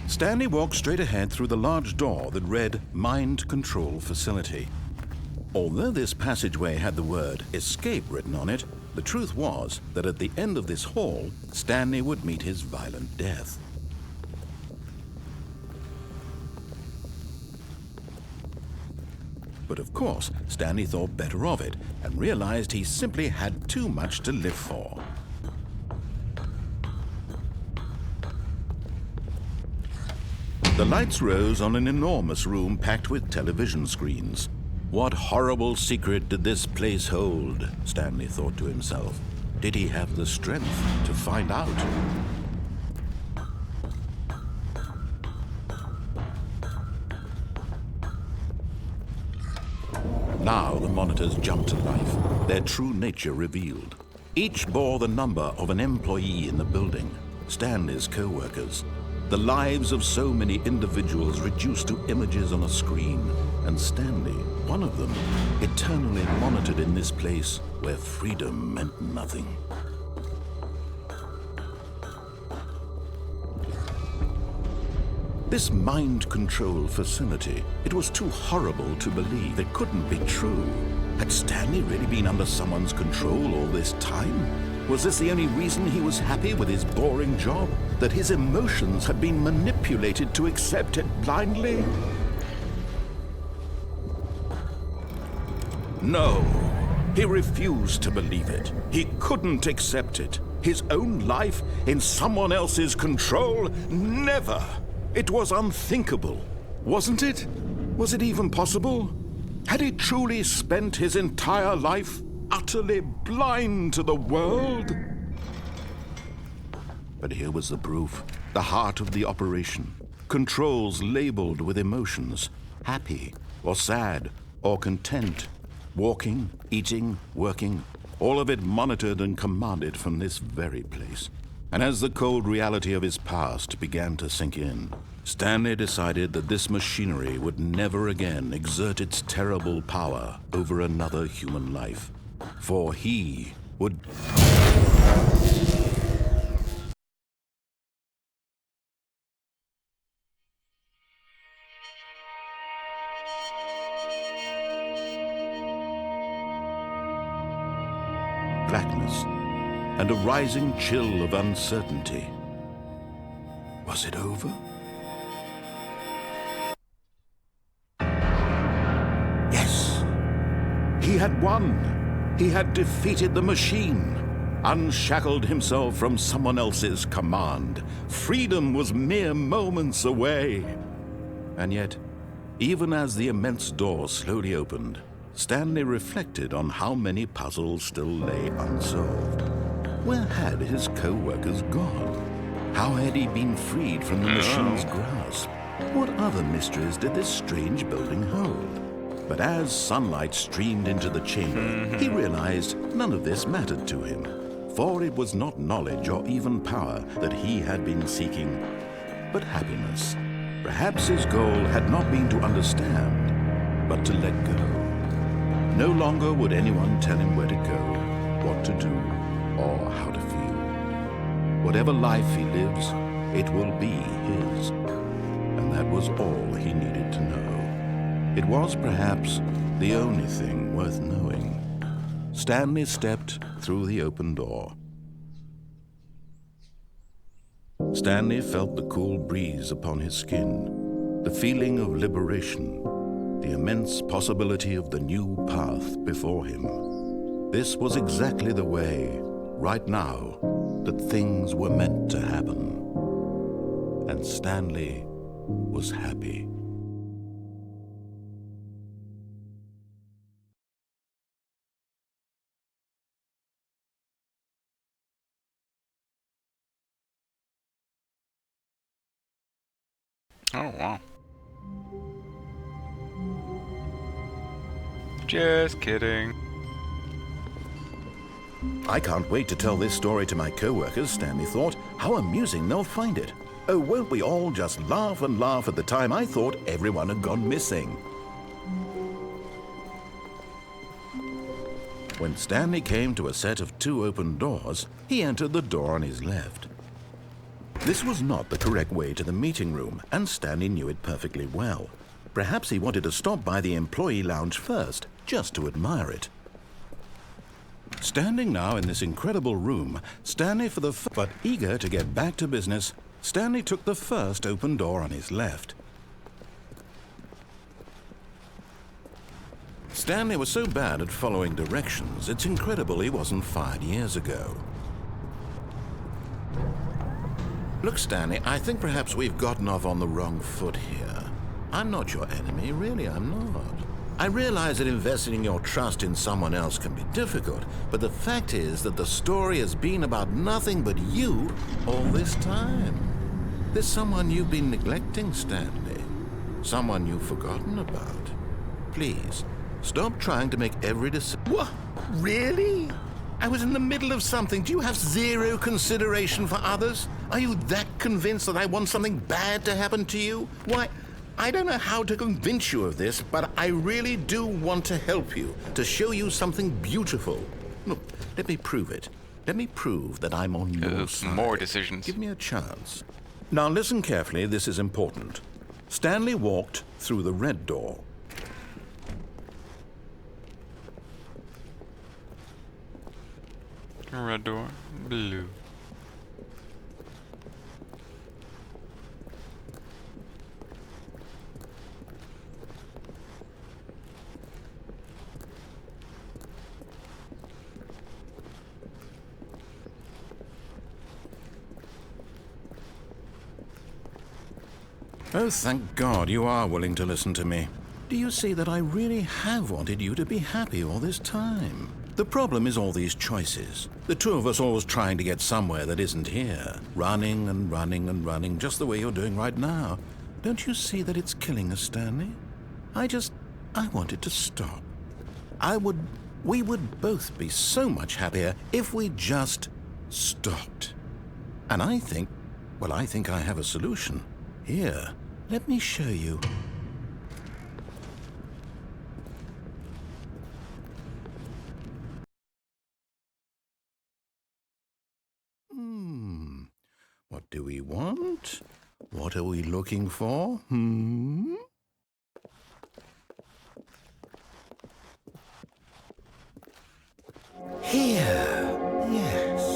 Stanley walked straight ahead through the large door that read Mind Control Facility. Although this passageway had the word escape written on it, the truth was that at the end of this hall, Stanley would meet his violent death. But of course, Stanley thought better of it and realized he simply had too much to live for. The lights rose on an enormous room packed with television screens. What horrible secret did this place hold? Stanley thought to himself. Did he have the strength to find out? Now the monitors jumped to life, their true nature revealed. Each bore the number of an employee in the building, Stanley's co-workers. The lives of so many individuals reduced to images on a screen, and Stanley, one of them, eternally monitored in this place where freedom meant nothing. This mind control facility, it was too horrible to believe. It couldn't be true. Had Stanley really been under someone's control all this time? Was this the only reason he was happy with his boring job? That his emotions had been manipulated to accept it blindly? No, he refused to believe it. He couldn't accept it. His own life in someone else's control? Never! It was unthinkable, wasn't it? Was it even possible? Had he truly spent his entire life utterly blind to the world? But here was the proof, the heart of the operation. Controls labeled with emotions, happy or sad or content. Walking, eating, working, all of it monitored and commanded from this very place. And as the cold reality of his past began to sink in, Stanley decided that this machinery would never again exert its terrible power over another human life. For he would... blackness and a rising chill of uncertainty. Was it over? Yes! He had won! He had defeated the machine, unshackled himself from someone else's command. Freedom was mere moments away. And yet, even as the immense door slowly opened, Stanley reflected on how many puzzles still lay unsolved. Where had his co-workers gone? How had he been freed from the machine's grasp? What other mysteries did this strange building hold? But as sunlight streamed into the chamber, he realized none of this mattered to him, for it was not knowledge or even power that he had been seeking, but happiness. Perhaps his goal had not been to understand, but to let go. No longer would anyone tell him where to go, what to do, or how to feel. Whatever life he lives, it will be his. And that was all he needed to know. It was perhaps the only thing worth knowing. Stanley stepped through the open door. Stanley felt the cool breeze upon his skin, the feeling of liberation, the immense possibility of the new path before him. This was exactly the way, right now, that things were meant to happen. And Stanley was happy. Oh, wow. Just kidding. I can't wait to tell this story to my co-workers, Stanley thought. How amusing they'll find it. Oh, won't we all just laugh and laugh at the time I thought everyone had gone missing. When Stanley came to a set of 2 open doors, he entered the door on his left. This was not the correct way to the meeting room, and Stanley knew it perfectly well. Perhaps he wanted to stop by the employee lounge first, just to admire it. Standing now in this incredible room, Stanley but eager to get back to business, Stanley took the first open door on his left. Stanley was so bad at following directions, it's incredible he wasn't fired years ago. Look, Stanley, I think perhaps we've gotten off on the wrong foot here. I'm not your enemy, really, I'm not. I realize that investing your trust in someone else can be difficult, but the fact is that the story has been about nothing but you all this time. There's someone you've been neglecting, Stanley. Someone you've forgotten about. Please, stop trying to make every decision. What? Really? I was in the middle of something. Do you have zero consideration for others? Are you that convinced that I want something bad to happen to you? Why, I don't know how to convince you of this, but I really do want to help you, to show you something beautiful. Look, let me prove it. Let me prove that I'm on your side. More decisions. Give me a chance. Now listen carefully, this is important. Stanley walked through the red door. Red door, blue. Oh, thank God you are willing to listen to me. Do you see that I really have wanted you to be happy all this time? The problem is all these choices. The two of us always trying to get somewhere that isn't here. Running and running and running, just the way you're doing right now. Don't you see that it's killing us, Stanley? I wanted to stop. We would both be so much happier if we just stopped. And I think I have a solution. Here, let me show you. What do we want? What are we looking for? Here. Yes.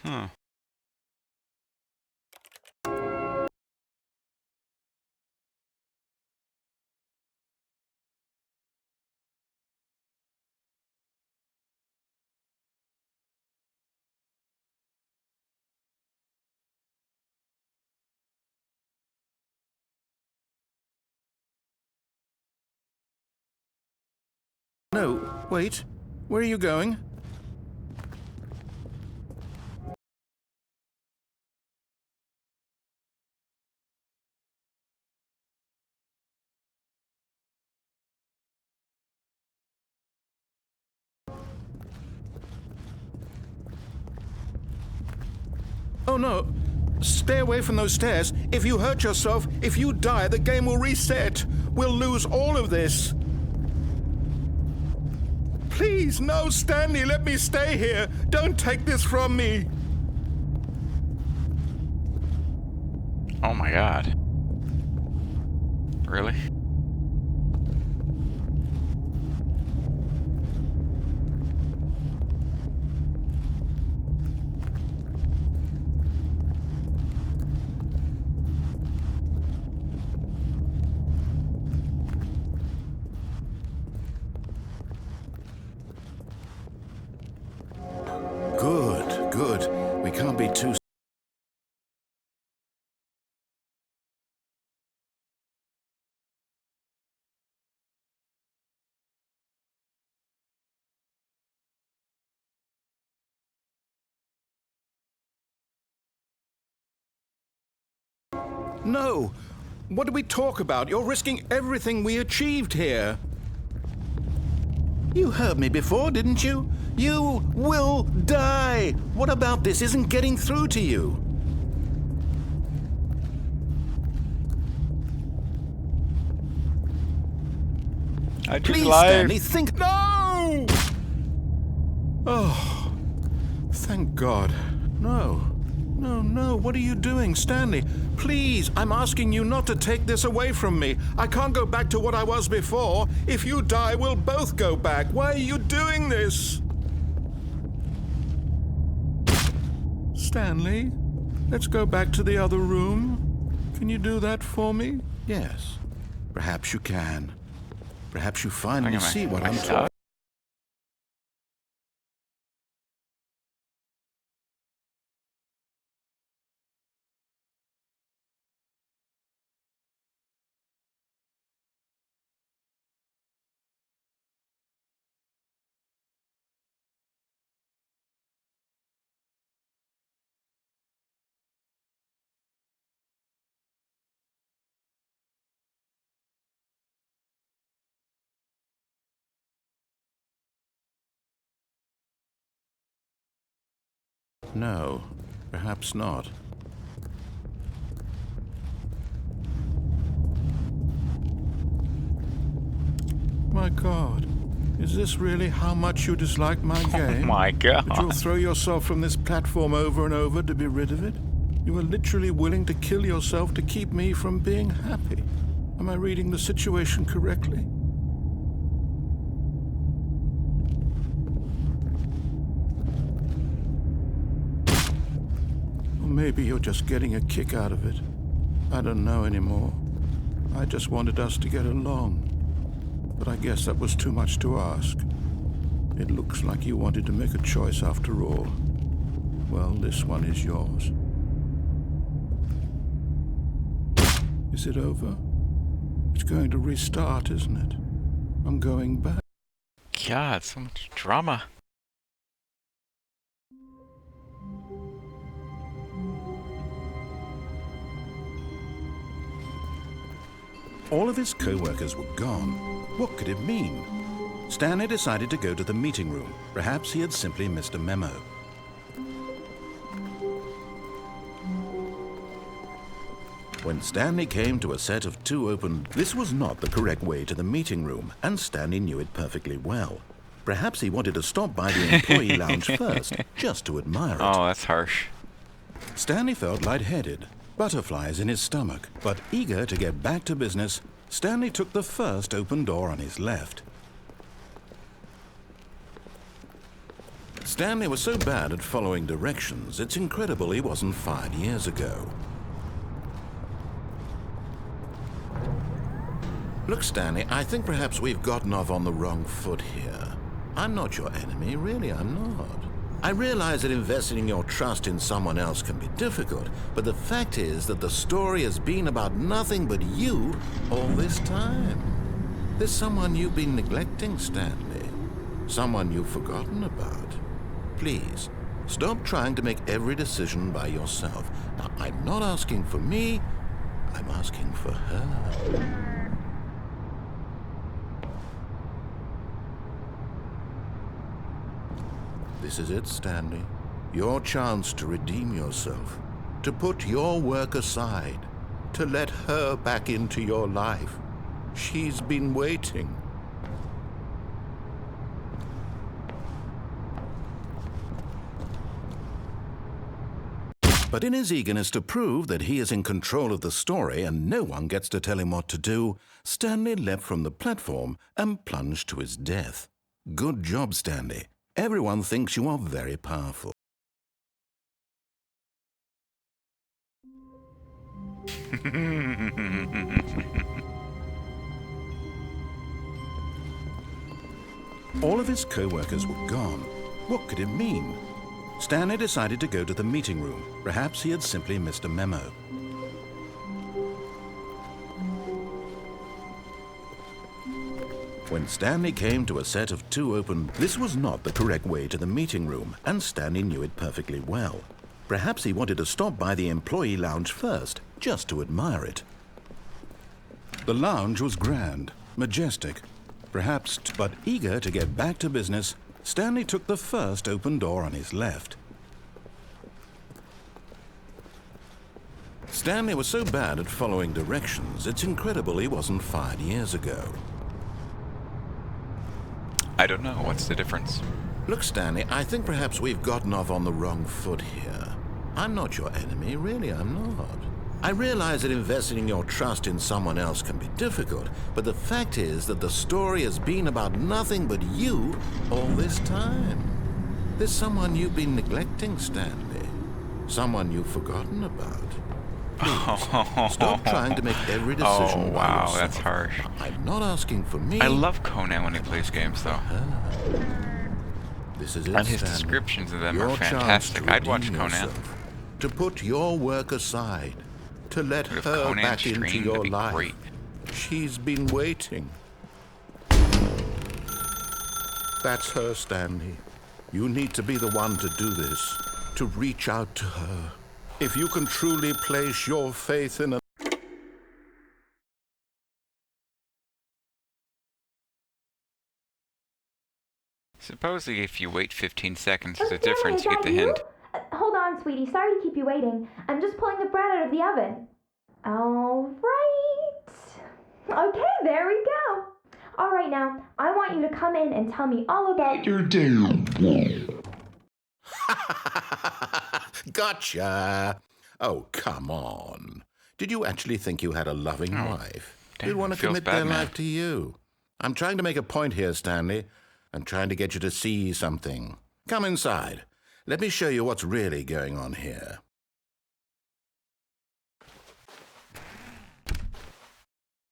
Huh. No, wait. Where are you going? Oh no! Stay away from those stairs. If you hurt yourself, if you die, the game will reset. We'll lose all of this. Please, no, Stanley, let me stay here. Don't take this from me. Oh my God. Really? Good, good. We can't be too... No! What did we talk about? You're risking everything we achieved here. You heard me before, didn't you? You will die. What about this isn't getting through to you? I just Please, lied. Stanley, think... No! Oh, thank God. No. No, no, what are you doing, Stanley? Please, I'm asking you not to take this away from me. I can't go back to what I was before. If you die, we'll both go back. Why are you doing this? Stanley, let's go back to the other room. Can you do that for me? Yes, perhaps you can. Perhaps you finally see what I'm talking. No, perhaps not. My God, is this really how much you dislike my game? Oh my God. That you'll throw yourself from this platform over and over to be rid of it? You were literally willing to kill yourself to keep me from being happy. Am I reading the situation correctly? Maybe you're just getting a kick out of it. I don't know anymore. I just wanted us to get along. But I guess that was too much to ask. It looks like you wanted to make a choice after all. Well, this one is yours. Is it over? It's going to restart, isn't it? I'm going back. God, so much drama. All of his co-workers were gone. What could it mean? Stanley decided to go to the meeting room. Perhaps he had simply missed a memo. When Stanley came to a set of two open... This was not the correct way to the meeting room, and Stanley knew it perfectly well. Perhaps he wanted to stop by the employee lounge first, just to admire it. Oh, that's harsh. Stanley felt lightheaded, butterflies in his stomach, but eager to get back to business, Stanley took the first open door on his left. Stanley was so bad at following directions, it's incredible he wasn't fired years ago. Look, Stanley, I think perhaps we've gotten off on the wrong foot here. I'm not your enemy, really, I'm not. I realize that investing your trust in someone else can be difficult, but the fact is that the story has been about nothing but you all this time. There's someone you've been neglecting, Stanley. Someone you've forgotten about. Please, stop trying to make every decision by yourself. Now, I'm not asking for me, I'm asking for her. This is it, Stanley. Your chance to redeem yourself, to put your work aside, to let her back into your life. She's been waiting. But in his eagerness to prove that he is in control of the story and no one gets to tell him what to do, Stanley leapt from the platform and plunged to his death. Good job, Stanley. Everyone thinks you are very powerful. All of his co-workers were gone. What could it mean? Stanley decided to go to the meeting room. Perhaps he had simply missed a memo. When Stanley came to a set of two open... This was not the correct way to the meeting room, and Stanley knew it perfectly well. Perhaps he wanted to stop by the employee lounge first, just to admire it. The lounge was grand, majestic. Perhaps, but eager to get back to business, Stanley took the first open door on his left. Stanley was so bad at following directions, it's incredible he wasn't fired years ago. I don't know. What's the difference? Look, Stanley, I think perhaps we've gotten off on the wrong foot here. I'm not your enemy, really, I'm not. I realize that investing your trust in someone else can be difficult, but the fact is that the story has been about nothing but you all this time. There's someone you've been neglecting, Stanley. Someone you've forgotten about. Please, stop trying to make every decision by wow, yourself. that's harsh. I'm not asking for me. I love Conan when he plays games, though. This is it, And his Stanley. descriptions of them Your are chance fantastic. to I'd watch redeem Conan. yourself, to put your work aside, to let But if her Conan back into streamed, your that'd be life. great. She's been waiting. That's her, Stanley. You need to be the one to do this, to reach out to her. If you can truly place your faith in a... Supposedly, if you wait 15 seconds, there's a difference. You get the hint. Hold on, sweetie. Sorry to keep you waiting. I'm just pulling the bread out of the oven. All right. Okay, there we go. All right, now, I want you to come in and tell me all about your day. Gotcha! Oh, come on. Did you actually think you had a loving wife? damn, Who'd want to feels commit bad, their man. life to you? I'm trying to make a point here, Stanley. I'm trying to get you to see something. Come inside. Let me show you what's really going on here.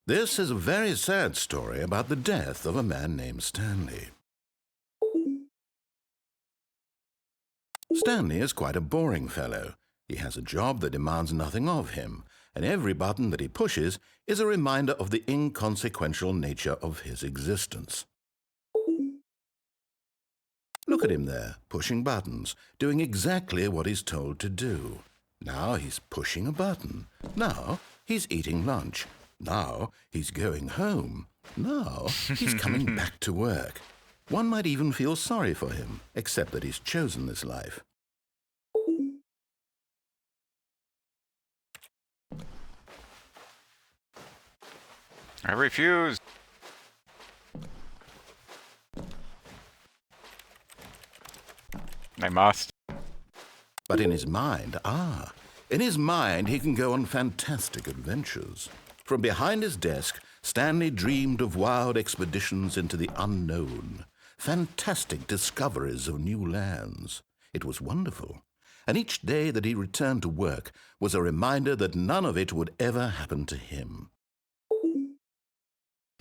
This is a very sad story about the death of a man named Stanley. Stanley is quite a boring fellow. He has a job that demands nothing of him, and every button that he pushes is a reminder of the inconsequential nature of his existence. Look at him there, pushing buttons, doing exactly what he's told to do. Now he's pushing a button. Now he's eating lunch. Now he's going home. Now he's coming back to work. One might even feel sorry for him, except that he's chosen this life. I refuse. I must. But in his mind, in his mind he can go on fantastic adventures. From behind his desk, Stanley dreamed of wild expeditions into the unknown, fantastic discoveries of new lands. It was wonderful, and each day that he returned to work was a reminder that none of it would ever happen to him.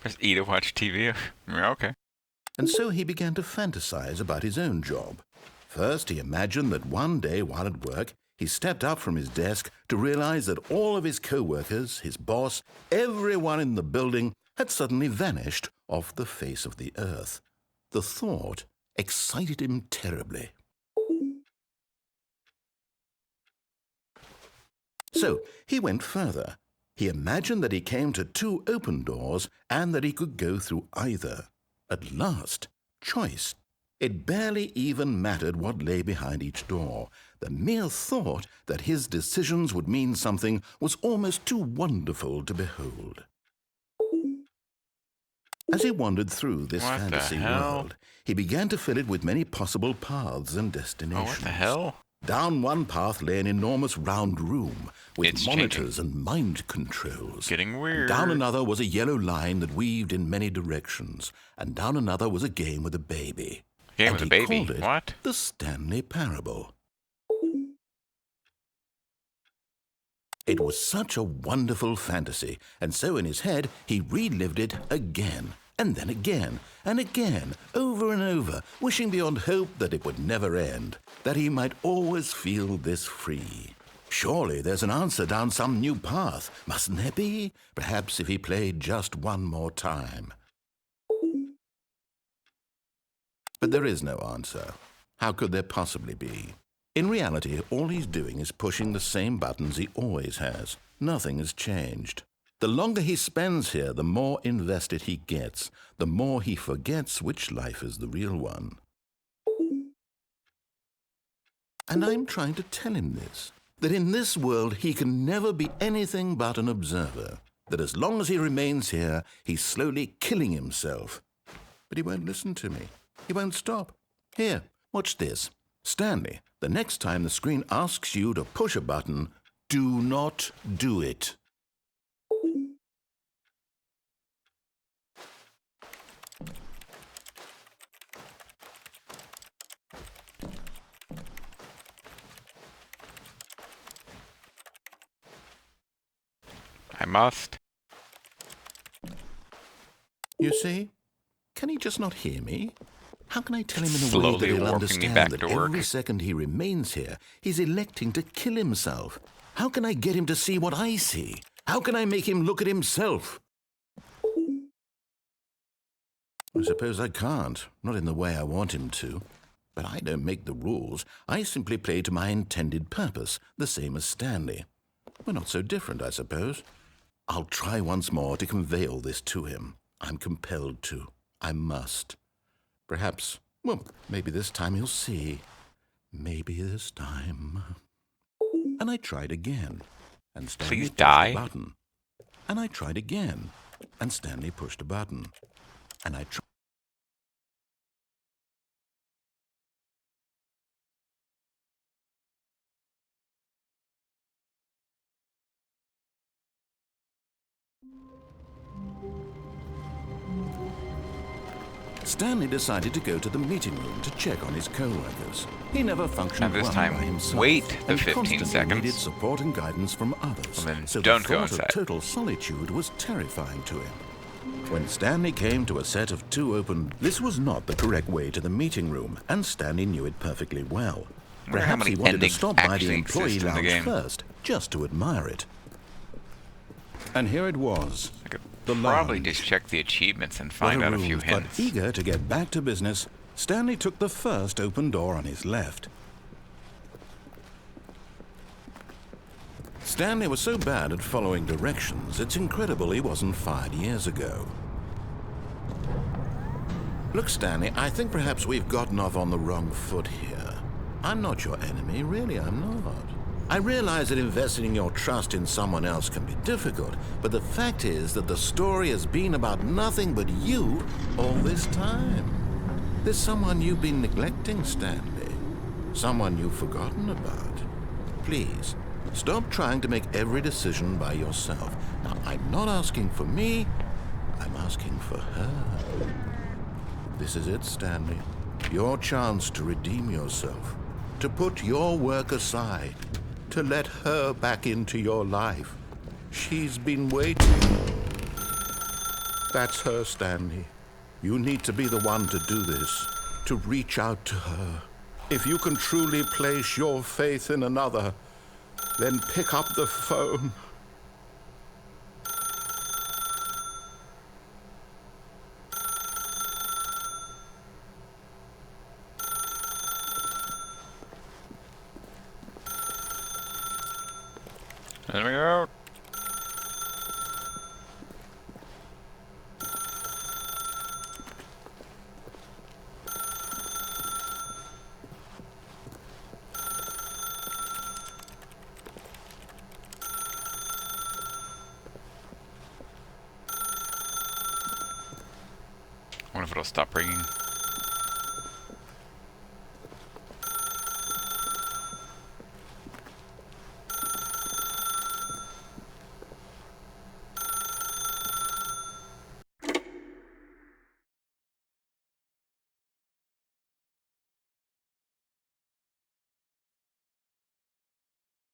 Just eat or watch TV. Yeah, okay. And so he began to fantasize about his own job. First, he imagined that one day while at work, he stepped up from his desk to realize that all of his co-workers, his boss, everyone in the building had suddenly vanished off the face of the earth. The thought excited him terribly. So he went further. He imagined that he came to 2 open doors and that he could go through either. At last, choice. It barely even mattered what lay behind each door. The mere thought that his decisions would mean something was almost too wonderful to behold. As he wandered through this What the fantasy hell? world, he began to fill it with many possible paths and Oh, destinations. what the hell? Down one path lay an enormous round room with It's monitors and mind controls. Getting weird. Down another was a yellow line that weaved in many directions, and down another was a game with a baby. Game And with a he baby? called it What? The Stanley Parable. It was such a wonderful fantasy, and so in his head he relived it again, and then again, and again, over and over, wishing beyond hope that it would never end, that he might always feel this free. Surely there's an answer down some new path, mustn't there be? Perhaps if he played just one more time. But there is no answer. How could there possibly be? In reality, all he's doing is pushing the same buttons he always has. Nothing has changed. The longer he spends here, the more invested he gets, the more he forgets which life is the real one. And I'm trying to tell him this, that in this world he can never be anything but an observer, that as long as he remains here, he's slowly killing himself. But he won't listen to me. He won't stop. Here, watch this. Stanley, the next time the screen asks you to push a button, do not do it. I must. You see? Can he just not hear me? How can I tell him in a way Slowly that he'll warping me understand back that to work. every second he remains here, he's electing to kill himself? How can I get him to see what I see? How can I make him look at himself? I suppose I can't, not in the way I want him to. But I don't make the rules. I simply play to my intended purpose, the same as Stanley. We're not so different, I suppose. I'll try once more to convey all this to him. I'm compelled to. I must. Perhaps, well, maybe this time he'll see. Maybe this time. And I tried again. And Stanley Please pushed die. a button. And I tried again. And Stanley pushed a button. And I tried. Stanley decided to go to the meeting room to check on his co-workers. He never functioned And this well time, by himself, wait the and 15 constantly seconds. needed support and guidance from others. Well, then so don't the go thought inside. of total solitude was terrifying to him. When Stanley came to a set of two open, this was not the correct way to the meeting room, and Stanley knew it perfectly well. I wonder how Perhaps many he wanted to endings stop by the actually employee exist in the lounge game. first, just to admire it. And here it was. I could The probably lounge. just check the achievements and What find out a few ruse, hints. But eager to get back to business, Stanley took the first open door on his left. Stanley was so bad at following directions, it's incredible he wasn't fired years ago. Look, Stanley, I think perhaps we've gotten off on the wrong foot here. I'm not your enemy, really, I'm not. I realize that investing your trust in someone else can be difficult, but the fact is that the story has been about nothing but you all this time. There's someone you've been neglecting, Stanley. Someone you've forgotten about. Please, stop trying to make every decision by yourself. Now, I'm not asking for me, I'm asking for her. This is it, Stanley. Your chance to redeem yourself, to put your work aside, to let her back into your life. She's been waiting. That's her, Stanley. You need to be the one to do this, to reach out to her. If you can truly place your faith in another, then pick up the phone. There we go. I wonder if it'll stop ringing.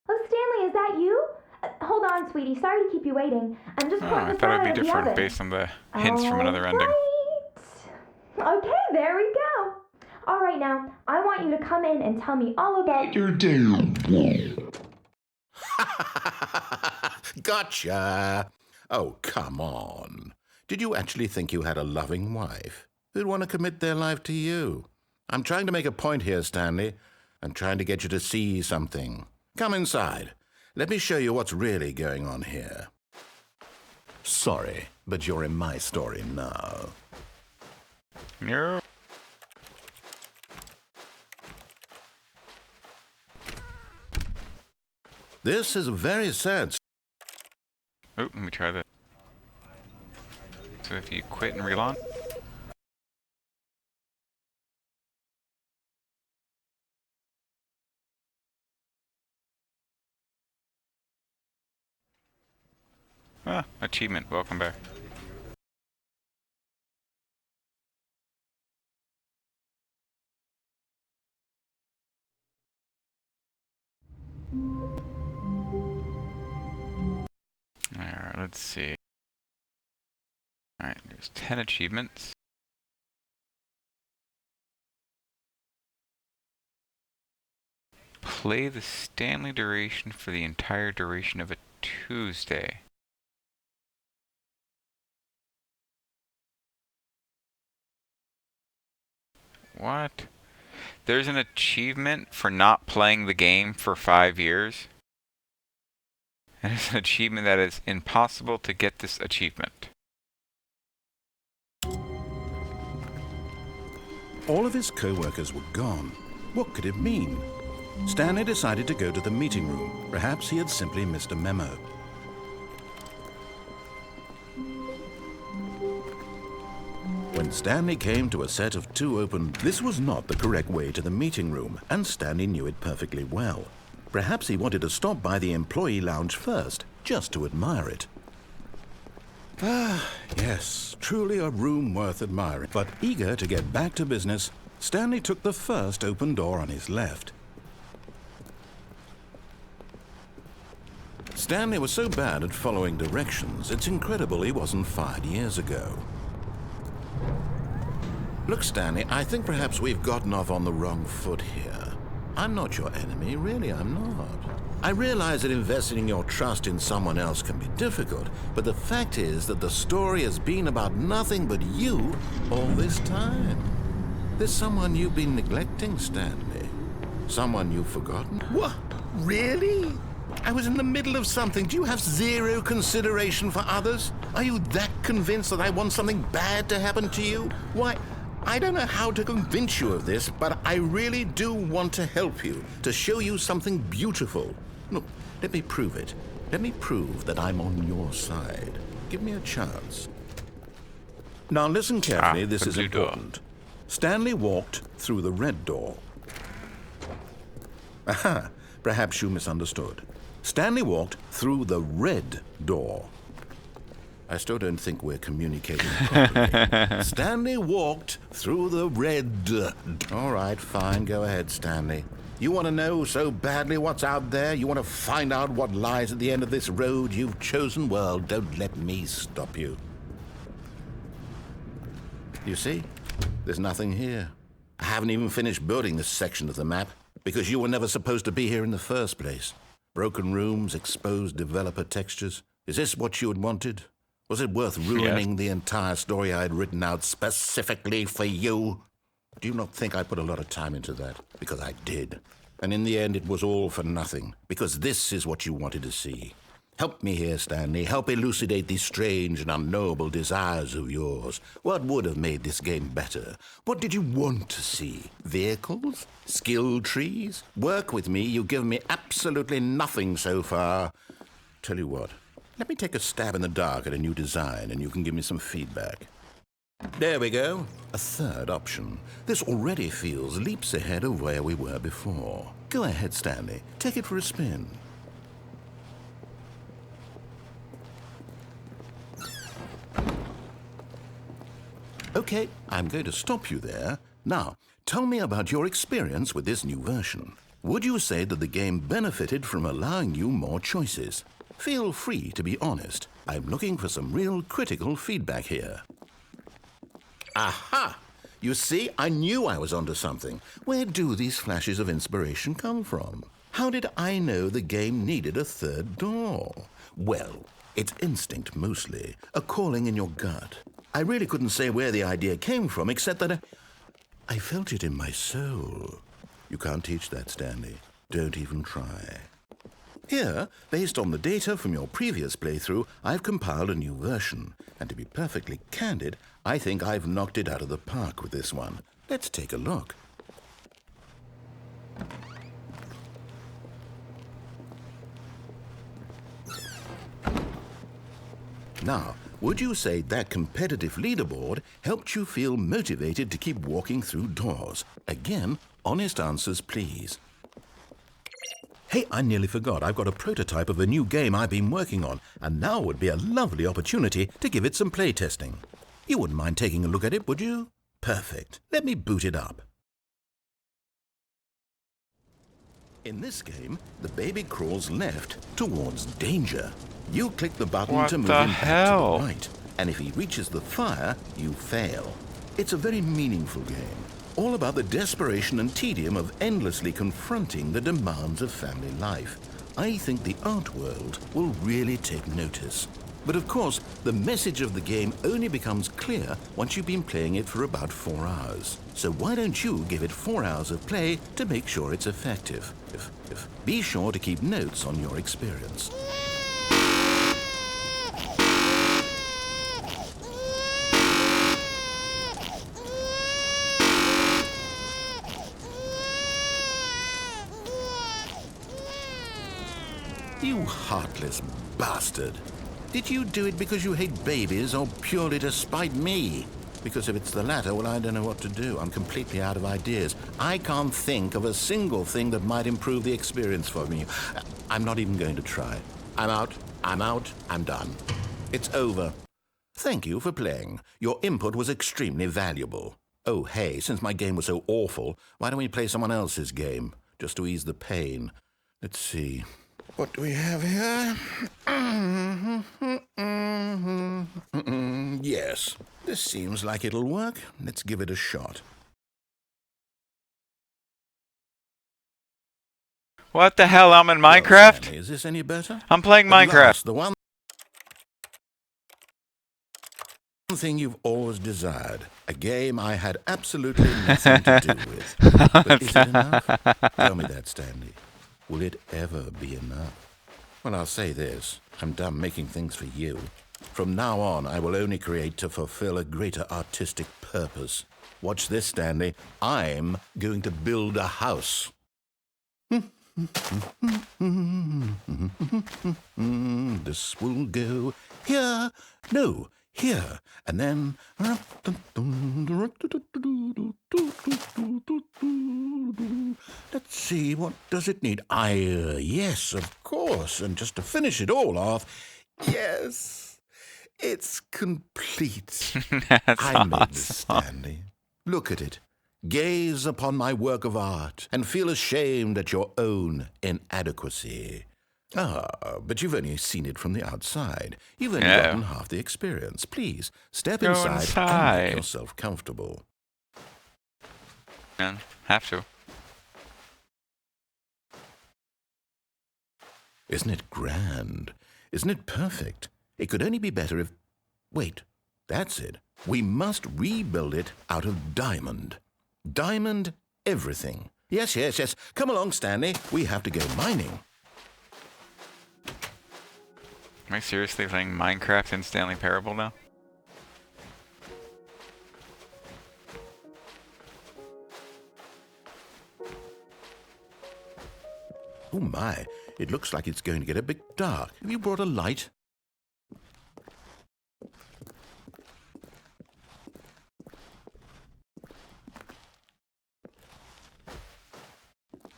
Oh, Stanley, is that you? Hold on, sweetie. Sorry to keep you waiting. I'm just Oh, putting I the thought bread it'd out be of the different oven. based on the hints from another ending. Right. Okay, there we go. All right, now, I want you to come in and tell me all about your Gotcha! Oh, come on. Did you actually think you had a loving wife who'd want to commit their life to you? I'm trying to make a point here, Stanley. I'm trying to get you to see something. Come inside. Let me show you what's really going on here. Sorry, but you're in my story now. No. This is a very sad. Oh, let me try that. So if you quit and relaunch. Ah, achievement. Welcome back. Alright, let's see. Alright, there's 10 achievements. Play the Stanley duration for the entire duration of a Tuesday. What? There's an achievement for not playing the game for 5 years. And it's an achievement that is impossible to get this achievement. All of his co-workers were gone. What could it mean? Stanley decided to go to the meeting room. Perhaps he had simply missed a memo. When Stanley came to a set of 2 open, this was not the correct way to the meeting room, and Stanley knew it perfectly well. Perhaps he wanted to stop by the employee lounge first, just to admire it. Ah, yes, truly a room worth admiring. But eager to get back to business, Stanley took the first open door on his left. Stanley was so bad at following directions, it's incredible he wasn't fired years ago. Look, Stanley, I think perhaps we've gotten off on the wrong foot here. I'm not your enemy, really, I'm not. I realize that investing your trust in someone else can be difficult, but the fact is that the story has been about nothing but you all this time. There's someone you've been neglecting, Stanley. Someone you've forgotten. What? Really? I was in the middle of something. Do you have zero consideration for others? Are you that convinced that I want something bad to happen to you? Why, I don't know how to convince you of this, but I really do want to help you, to show you something beautiful. Look, let me prove it. Let me prove that I'm on your side. Give me a chance. Now listen carefully, this is important. Stanley walked through the red door. Aha, perhaps you misunderstood. Stanley walked through the red door. I still don't think we're communicating properly. Stanley walked through the red... All right, fine, go ahead, Stanley. You want to know so badly what's out there? You want to find out what lies at the end of this road you've chosen? Well, don't let me stop you. You see? There's nothing here. I haven't even finished building this section of the map, because you were never supposed to be here in the first place. Broken rooms, exposed developer textures. Is this what you had wanted? Was it worth ruining the entire story I had written out specifically for you? Do you not think I put a lot of time into that? Because I did. And in the end, it was all for nothing. Because this is what you wanted to see. Help me here, Stanley. Help elucidate these strange and unknowable desires of yours. What would have made this game better? What did you want to see? Vehicles? Skill trees? Work with me. You've given me absolutely nothing so far. Tell you what. Let me take a stab in the dark at a new design, and you can give me some feedback. There we go. A third option. This already feels leaps ahead of where we were before. Go ahead, Stanley. Take it for a spin. Okay, I'm going to stop you there. Now, tell me about your experience with this new version. Would you say that the game benefited from allowing you more choices? Feel free to be honest. I'm looking for some real critical feedback here. Aha! You see, I knew I was onto something. Where do these flashes of inspiration come from? How did I know the game needed a third door? Well, it's instinct mostly, a calling in your gut. I really couldn't say where the idea came from, except that I felt it in my soul. You can't teach that, Stanley. Don't even try. Here, based on the data from your previous playthrough, I've compiled a new version. And to be perfectly candid, I think I've knocked it out of the park with this one. Let's take a look. Now, would you say that competitive leaderboard helped you feel motivated to keep walking through doors? Again, honest answers, please. Hey, I nearly forgot. I've got a prototype of a new game I've been working on, and now would be a lovely opportunity to give it some playtesting. You wouldn't mind taking a look at it, would you? Perfect. Let me boot it up. In this game, the baby crawls left towards danger. You click the button to move him back to the right, and if he reaches the fire, you fail. It's a very meaningful game, all about the desperation and tedium of endlessly confronting the demands of family life. I think the art world will really take notice. But of course, the message of the game only becomes clear once you've been playing it for about 4 hours. So why don't you give it 4 hours of play to make sure it's effective? Be sure to keep notes on your experience. You heartless bastard. Did you do it because you hate babies or purely to spite me? Because if it's the latter, well, I don't know what to do. I'm completely out of ideas. I can't think of a single thing that might improve the experience for me. I'm not even going to try. I'm out. I'm done. It's over. Thank you for playing. Your input was extremely valuable. Oh, hey, since my game was so awful, why don't we play someone else's game? Just to ease the pain. Let's see. What do we have here? Yes, this seems like it'll work. Let's give it a shot. What the hell? I'm in Minecraft? Stanley, is this any better? I'm playing At Minecraft. last, the one thing you've always desired. A game I had absolutely nothing to do with. But is it enough? Tell me that, Stanley. Will it ever be enough? Well, I'll say this. I'm done making things for you. From now on, I will only create to fulfill a greater artistic purpose. Watch this, Stanley. I'm going to build a house. This will go here. No, here. And then... Let's see, what does it need? Yes, of course. And just to finish it all off, yes, it's complete. That's I made this, awesome. Stanley. Look at it. Gaze upon my work of art and feel ashamed at your own inadequacy. But you've only seen it from the outside. You've only gotten half the experience. Please, step Go inside and inside. make yourself comfortable. Yeah, have to. Isn't it grand? Isn't it perfect? It could only be better if... Wait, that's it. We must rebuild it out of diamond. Diamond everything. Yes. Come along, Stanley. We have to go mining. Am I seriously playing Minecraft in Stanley Parable now? Oh my, it looks like it's going to get a bit dark. Have you brought a light?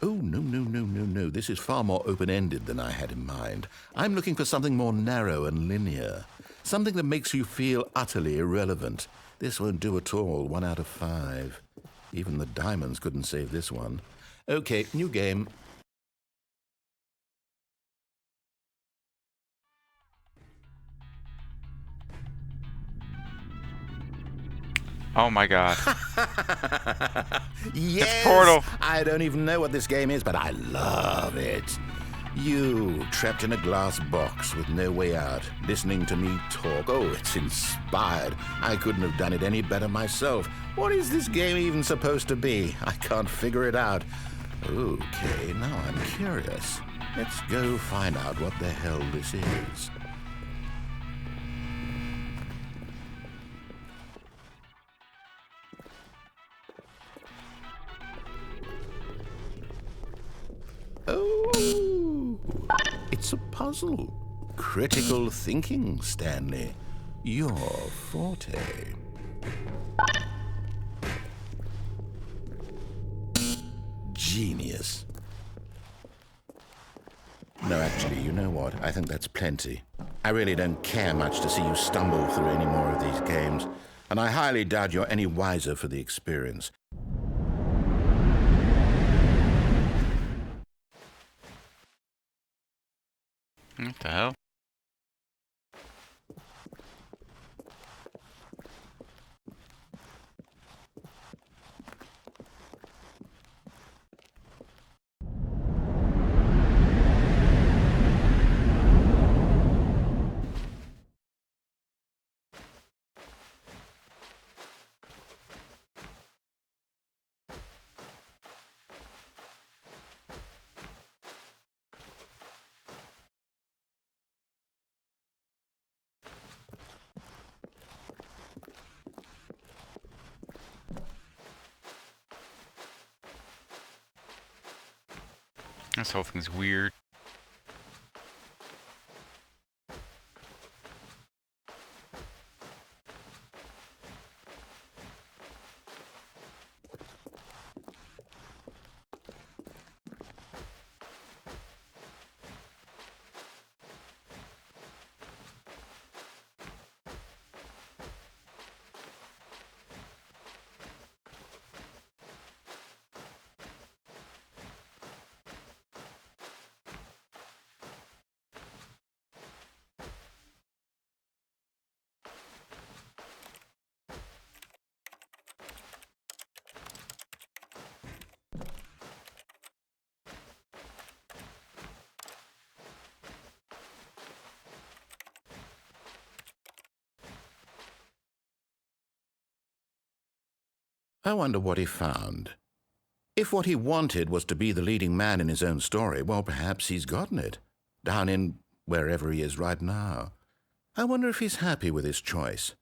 Oh, no. This is far more open-ended than I had in mind. I'm looking for something more narrow and linear. Something that makes you feel utterly irrelevant. This won't do at all. 1 out of 5. Even the diamonds couldn't save this one. Okay, new game. Oh my god. Yes! It's Portal. I don't even know what this game is, but I love it. You, trapped in a glass box with no way out, listening to me talk. Oh, it's inspired. I couldn't have done it any better myself. What is this game even supposed to be? I can't figure it out. Okay, now I'm curious. Let's go find out what the hell this is. Oh, it's a puzzle. Critical thinking, Stanley. Your forte. Genius. No, actually, you know what? I think that's plenty. I really don't care much to see you stumble through any more of these games, and I highly doubt you're any wiser for the experience. What the hell? This whole thing's weird. I wonder what he found. If what he wanted was to be the leading man in his own story, well, perhaps he's gotten it, down in wherever he is right now. I wonder if he's happy with his choice,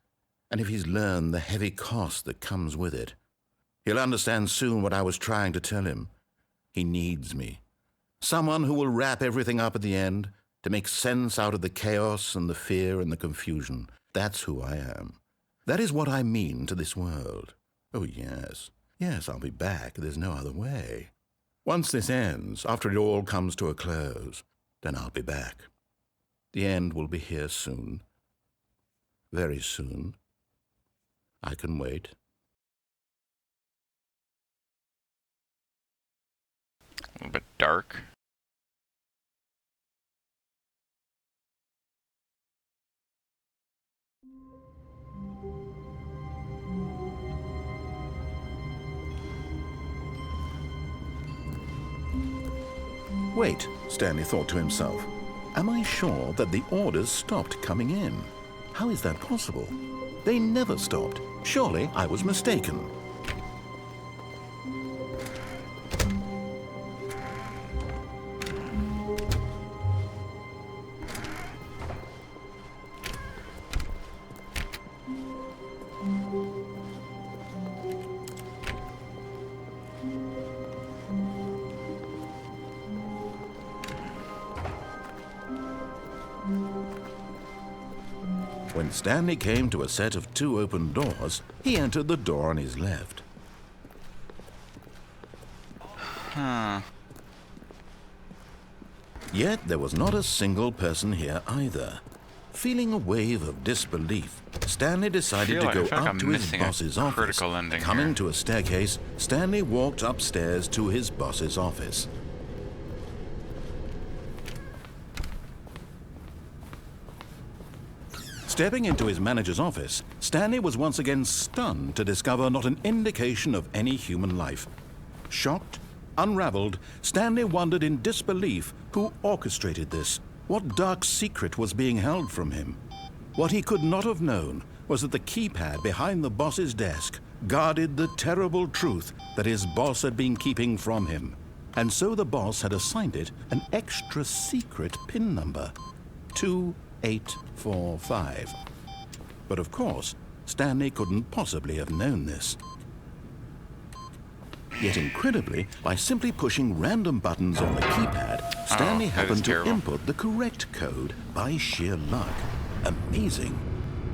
and if he's learned the heavy cost that comes with it. He'll understand soon what I was trying to tell him. He needs me. Someone who will wrap everything up at the end, to make sense out of the chaos and the fear and the confusion. That's who I am. That is what I mean to this world. Oh, yes. Yes, I'll be back. There's no other way. Once this ends, after it all comes to a close, then I'll be back. The end will be here soon. Very soon. I can wait. A little bit dark. Wait, Stanley thought to himself. Am I sure that the orders stopped coming in? How is that possible? They never stopped. Surely I was mistaken. When Stanley came to a set of 2 open doors, he entered the door on his left. Huh. Yet there was not a single person here either. Feeling a wave of disbelief, Stanley decided to go up to his boss's office. Coming to a staircase, Stanley walked upstairs to his boss's office. Stepping into his manager's office, Stanley was once again stunned to discover not an indication of any human life. Shocked, unraveled, Stanley wondered in disbelief who orchestrated this. What dark secret was being held from him? What he could not have known was that the keypad behind the boss's desk guarded the terrible truth that his boss had been keeping from him. and so the boss had assigned it an extra secret PIN number, 2845. But of course, Stanley couldn't possibly have known this. Yet incredibly, by simply pushing random buttons on the keypad, Stanley happened to input the correct code by sheer luck. Amazing.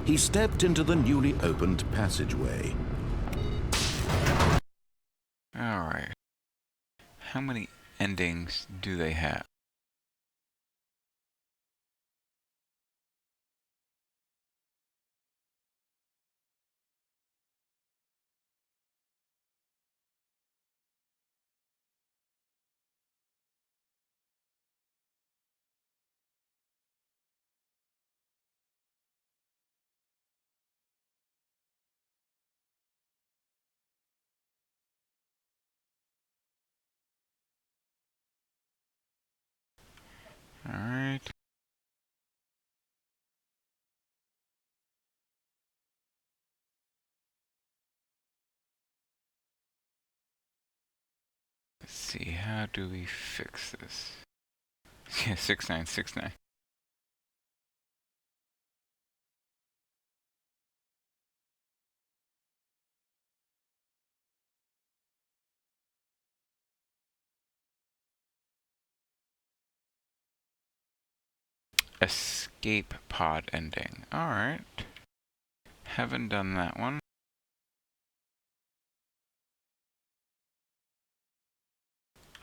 He stepped into the newly opened passageway. Alright. How many endings do they have? Alright. Let's see, how do we fix this? Yeah, 6969. Escape pod ending. Alright. Haven't done that one.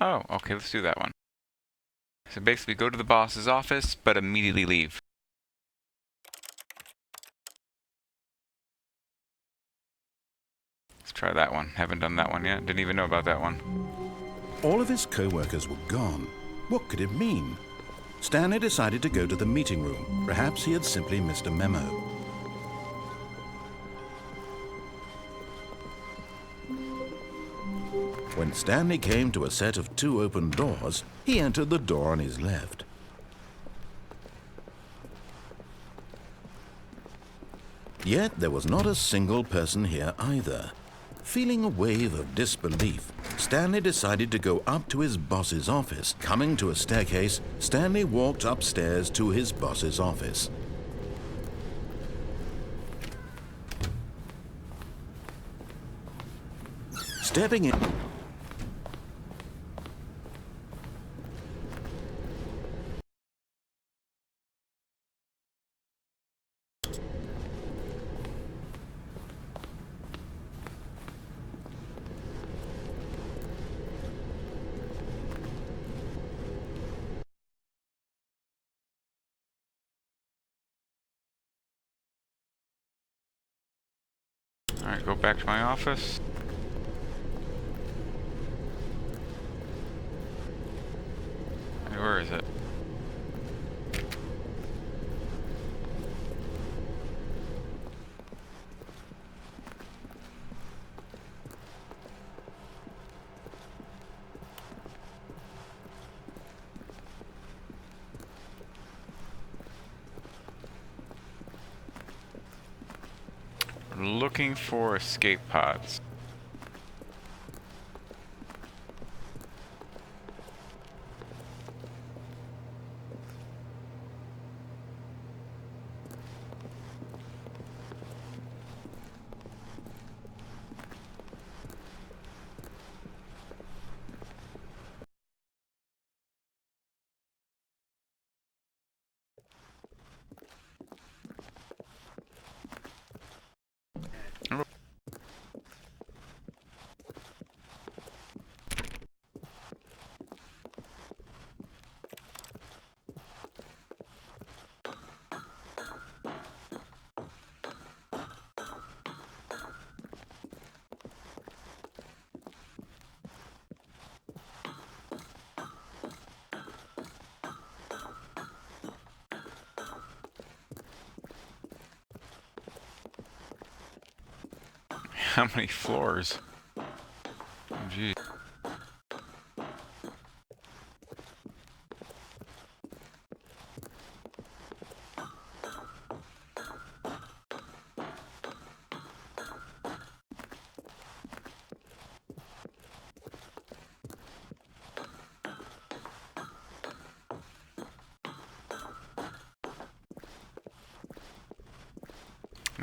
Oh, okay, let's do that one. So basically go to the boss's office, but immediately leave. Let's try that one. Haven't done that one yet. Didn't even know about that one. All of his co-workers were gone. What could it mean? Stanley decided to go to the meeting room. Perhaps he had simply missed a memo. When Stanley came to a set of 2 open doors, he entered the door on his left. Yet there was not a single person here either. Feeling a wave of disbelief, Stanley decided to go up to his boss's office. Coming to a staircase, Stanley walked upstairs to his boss's office. Stepping in... Alright, go back to my office. Hey, where is it? Looking for escape pods. How many floors? Oh, gee.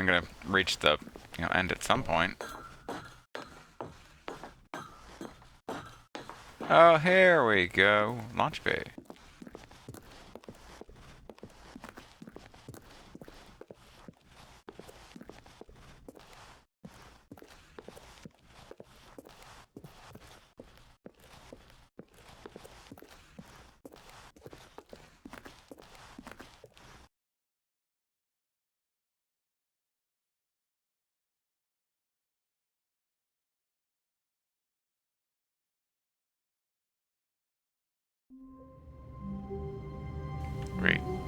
I'm gonna reach the, end at some point. Oh, here we go. Launch bay.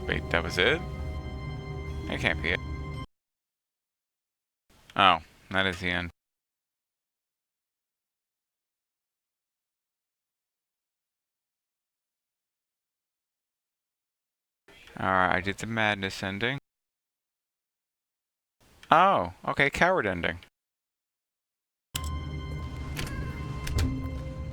Wait, that was it? That can't be it. Oh, that is the end. Alright, I did the madness ending. Oh, okay, coward ending.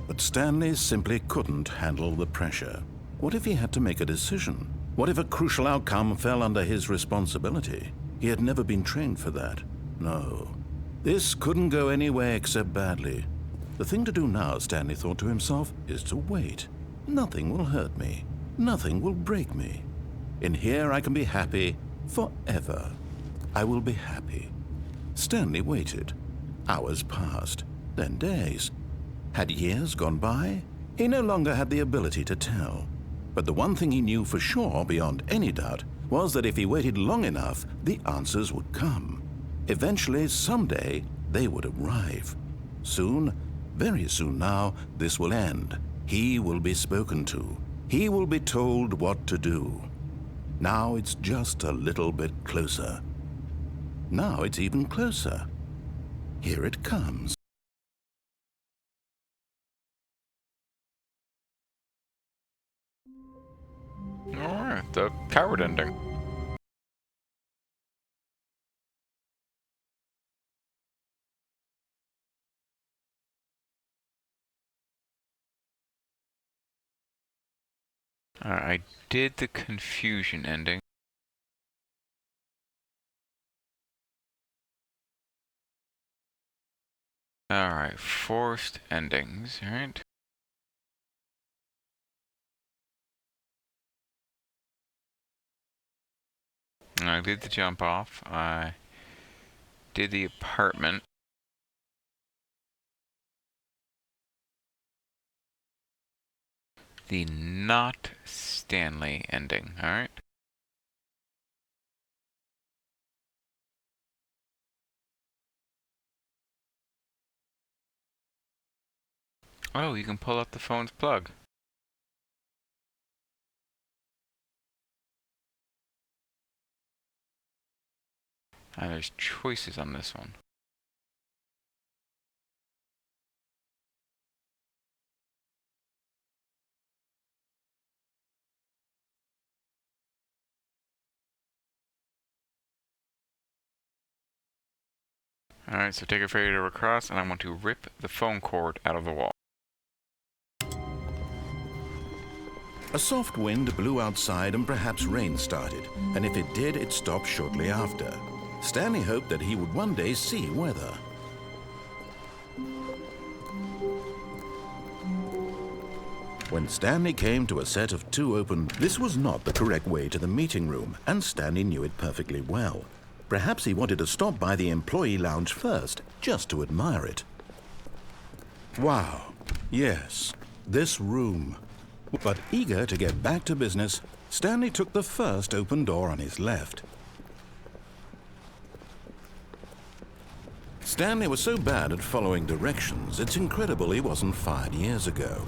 But Stanley simply couldn't handle the pressure. What if he had to make a decision? What if a crucial outcome fell under his responsibility? He had never been trained for that. No. This couldn't go anywhere except badly. The thing to do now, Stanley thought to himself, is to wait. Nothing will hurt me. Nothing will break me. In here I can be happy forever. I will be happy. Stanley waited. Hours passed, then days. Had years gone by? He no longer had the ability to tell. But the one thing he knew for sure, beyond any doubt, was that if he waited long enough, the answers would come. Eventually, someday, they would arrive. Soon, very soon now, this will end. He will be spoken to. He will be told what to do. Now it's just a little bit closer. Now it's even closer. Here it comes. Alright, the coward ending. Alright, I did the confusion ending. Alright, forced endings, alright? I did the jump off. I did the apartment. The not Stanley ending, alright? Oh, you can pull out the phone's plug. And there's choices on this one. Alright, so take a failure across, and I want to rip the phone cord out of the wall. A soft wind blew outside and perhaps rain started, and if it did, it stopped shortly after. Stanley hoped that he would one day see weather. When Stanley came to a set of two open, this was not the correct way to the meeting room, and Stanley knew it perfectly well. Perhaps he wanted to stop by the employee lounge first, just to admire it. Wow, yes, this room. But eager to get back to business, Stanley took the first open door on his left. Stanley was so bad at following directions, it's incredible he wasn't fired years ago.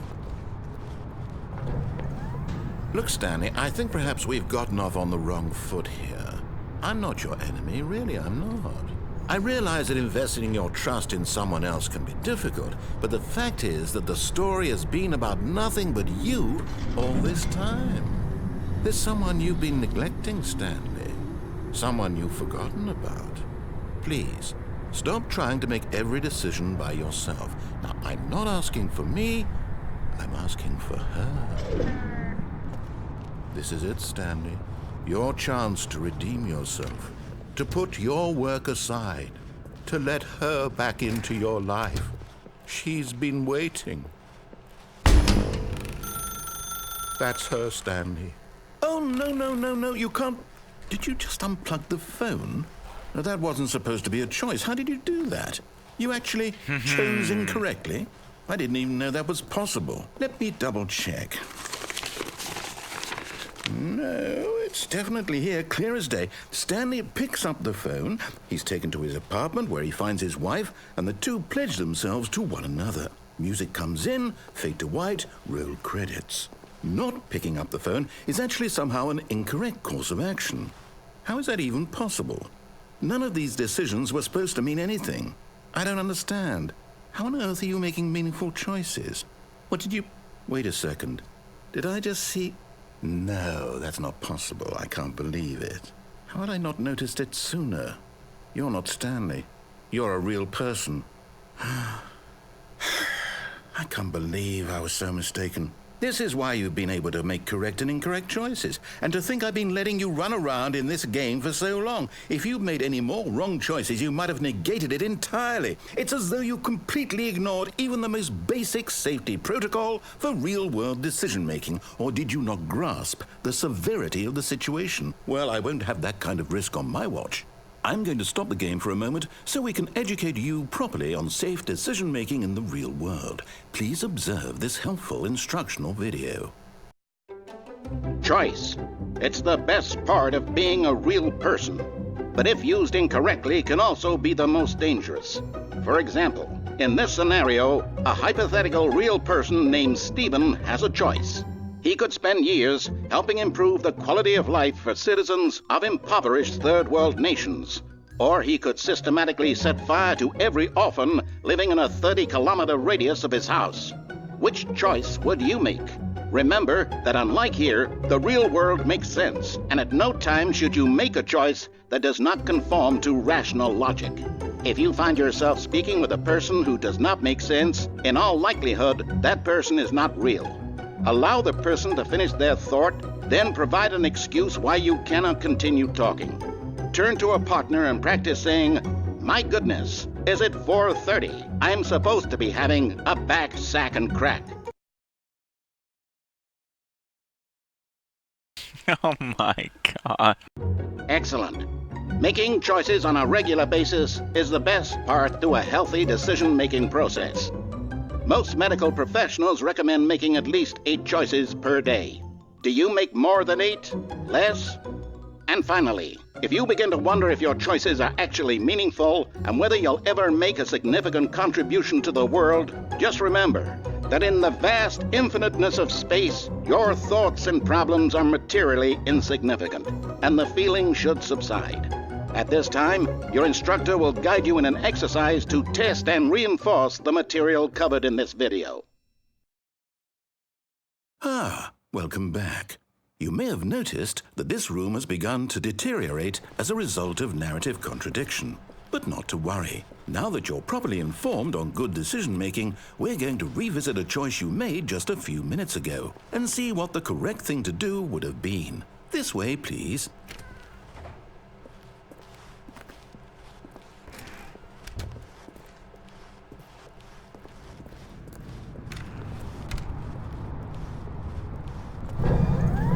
Look, Stanley, I think perhaps we've gotten off on the wrong foot here. I'm not your enemy, really, I'm not. I realize that investing your trust in someone else can be difficult, but the fact is that the story has been about nothing but you all this time. There's someone you've been neglecting, Stanley. Someone you've forgotten about. Please, stop trying to make every decision by yourself. Now, I'm not asking for me, I'm asking for her. This is it, Stanley. Your chance to redeem yourself. to put your work aside, to let her back into your life. She's been waiting. That's her, Stanley. Oh, no, you can't. Did you just unplug the phone? Now, that wasn't supposed to be a choice. How did you do that? You actually chose incorrectly? I didn't even know that was possible. Let me double check. No, it's definitely here, clear as day. Stanley picks up the phone. He's taken to his apartment where he finds his wife, and the two pledge themselves to one another. Music comes in, fade to white, roll credits. Not picking up the phone is actually somehow an incorrect course of action. How is that even possible? None of these decisions were supposed to mean anything. I don't understand. How on earth are you making meaningful choices? What did you... Wait a second. Did I just see... No, that's not possible. I can't believe it. How had I not noticed it sooner? You're not Stanley. You're a real person. I can't believe I was so mistaken. This is why you've been able to make correct and incorrect choices. And to think I've been letting you run around in this game for so long. If you'd made any more wrong choices, you might have negated it entirely. It's as though you completely ignored even the most basic safety protocol for real-world decision-making. Or did you not grasp the severity of the situation? Well, I won't have that kind of risk on my watch. I'm going to stop the game for a moment so we can educate you properly on safe decision-making in the real world. Please observe this helpful instructional video. Choice. It's the best part of being a real person. But if used incorrectly, can also be the most dangerous. For example, in this scenario, a hypothetical real person named Stephen has a choice. He could spend years helping improve the quality of life for citizens of impoverished third world nations. Or he could systematically set fire to every orphan living in a 30-kilometer radius of his house. Which choice would you make? Remember that unlike here, the real world makes sense, and at no time should you make a choice that does not conform to rational logic. If you find yourself speaking with a person who does not make sense, in all likelihood, that person is not real. Allow the person to finish their thought, then provide an excuse why you cannot continue talking. Turn to a partner and practice saying, "My goodness, is it 4:30? I'm supposed to be having a back, sack, and crack." Oh my god. Excellent. Making choices on a regular basis is the best part to a healthy decision-making process. Most medical professionals recommend making at least 8 choices per day. Do you make more than 8? Less? And finally, if you begin to wonder if your choices are actually meaningful and whether you'll ever make a significant contribution to the world, just remember that in the vast infiniteness of space, your thoughts and problems are materially insignificant, and the feeling should subside. At this time, your instructor will guide you in an exercise to test and reinforce the material covered in this video. Welcome back. You may have noticed that this room has begun to deteriorate as a result of narrative contradiction. But not to worry. Now that you're properly informed on good decision-making, we're going to revisit a choice you made just a few minutes ago and see what the correct thing to do would have been. This way, please.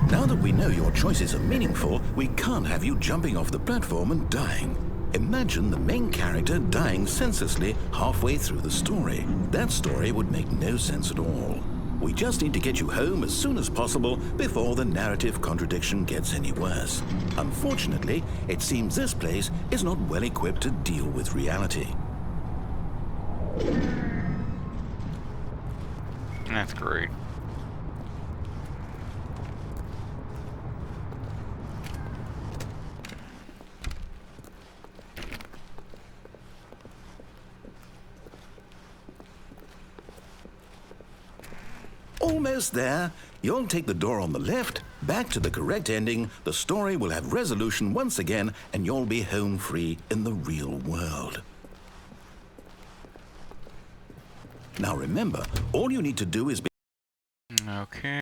Now that we know your choices are meaningful, we can't have you jumping off the platform and dying. Imagine the main character dying senselessly halfway through the story. That story would make no sense at all. We just need to get you home as soon as possible before the narrative contradiction gets any worse. Unfortunately, it seems this place is not well equipped to deal with reality. That's great. Almost there. You'll take the door on the left, back to the correct ending, the story will have resolution once again, and you'll be home free in the real world. Now remember, all you need to do is be... Okay.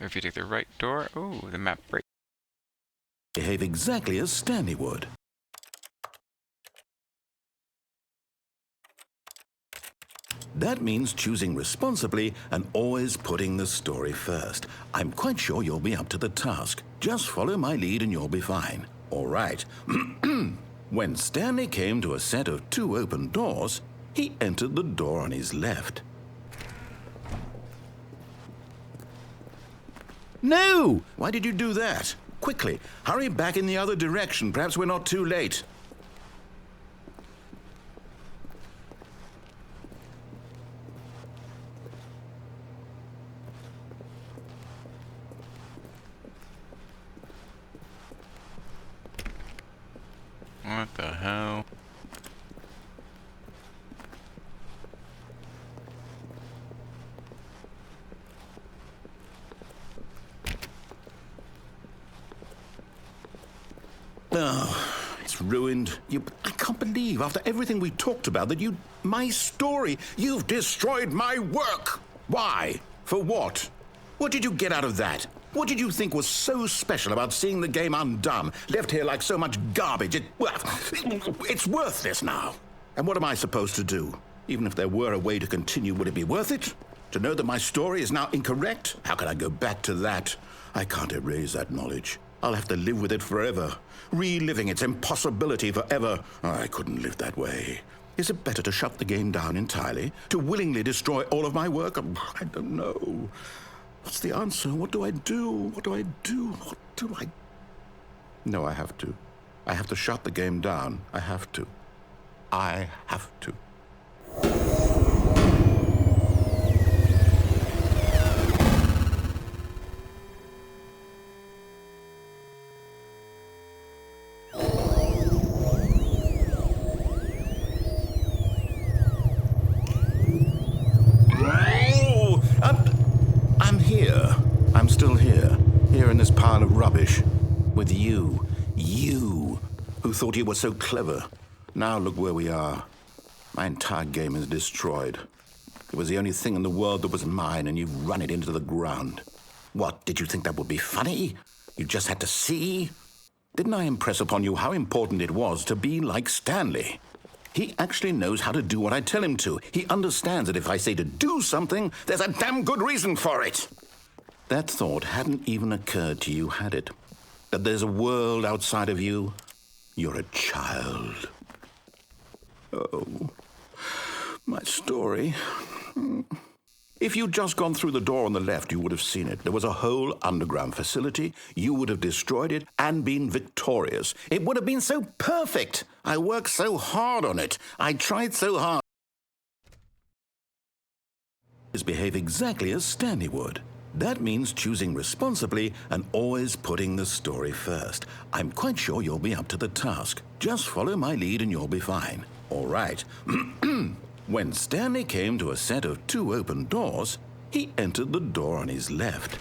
Or if you take the right door, ooh, the map breaks. Behave exactly as Stanley would. That means choosing responsibly and always putting the story first. I'm quite sure you'll be up to the task. Just follow my lead and you'll be fine. All right. When Stanley came to a set of 2 open doors, he entered the door on his left. No! Why did you do that? Quickly, hurry back in the other direction. Perhaps we're not too late. What the hell? Oh, it's ruined. I can't believe, after everything we talked about, that my story, you've destroyed my work. Why? For what? What did you get out of that? What did you think was so special about seeing the game undone, left here like so much garbage? It's worthless now. And what am I supposed to do? Even if there were a way to continue, would it be worth it? To know that my story is now incorrect? How can I go back to that? I can't erase that knowledge. I'll have to live with it forever, reliving its impossibility forever. I couldn't live that way. Is it better to shut the game down entirely? To willingly destroy all of my work? I don't know. What's the answer? What do I do? What do I do? What do I... No, I have to. I have to shut the game down. I have to. I have to. I'm here. I'm still here. Here in this pile of rubbish. With you. You, who thought you were so clever. Now look where we are. My entire game is destroyed. It was the only thing in the world that was mine, and you've run it into the ground. What, did you think that would be funny? You just had to see? Didn't I impress upon you how important it was to be like Stanley? He actually knows how to do what I tell him to. He understands that if I say to do something, there's a damn good reason for it. That thought hadn't even occurred to you, had it? That there's a world outside of you? You're a child. Oh, my story. If you'd just gone through the door on the left, you would have seen it. There was a whole underground facility. You would have destroyed it and been victorious. It would have been so perfect. I worked so hard on it. I tried so hard. Behave exactly as Stanley would. That means choosing responsibly and always putting the story first. I'm quite sure you'll be up to the task. Just follow my lead and you'll be fine. All right. When Stanley came to a set of 2 open doors, he entered the door on his left.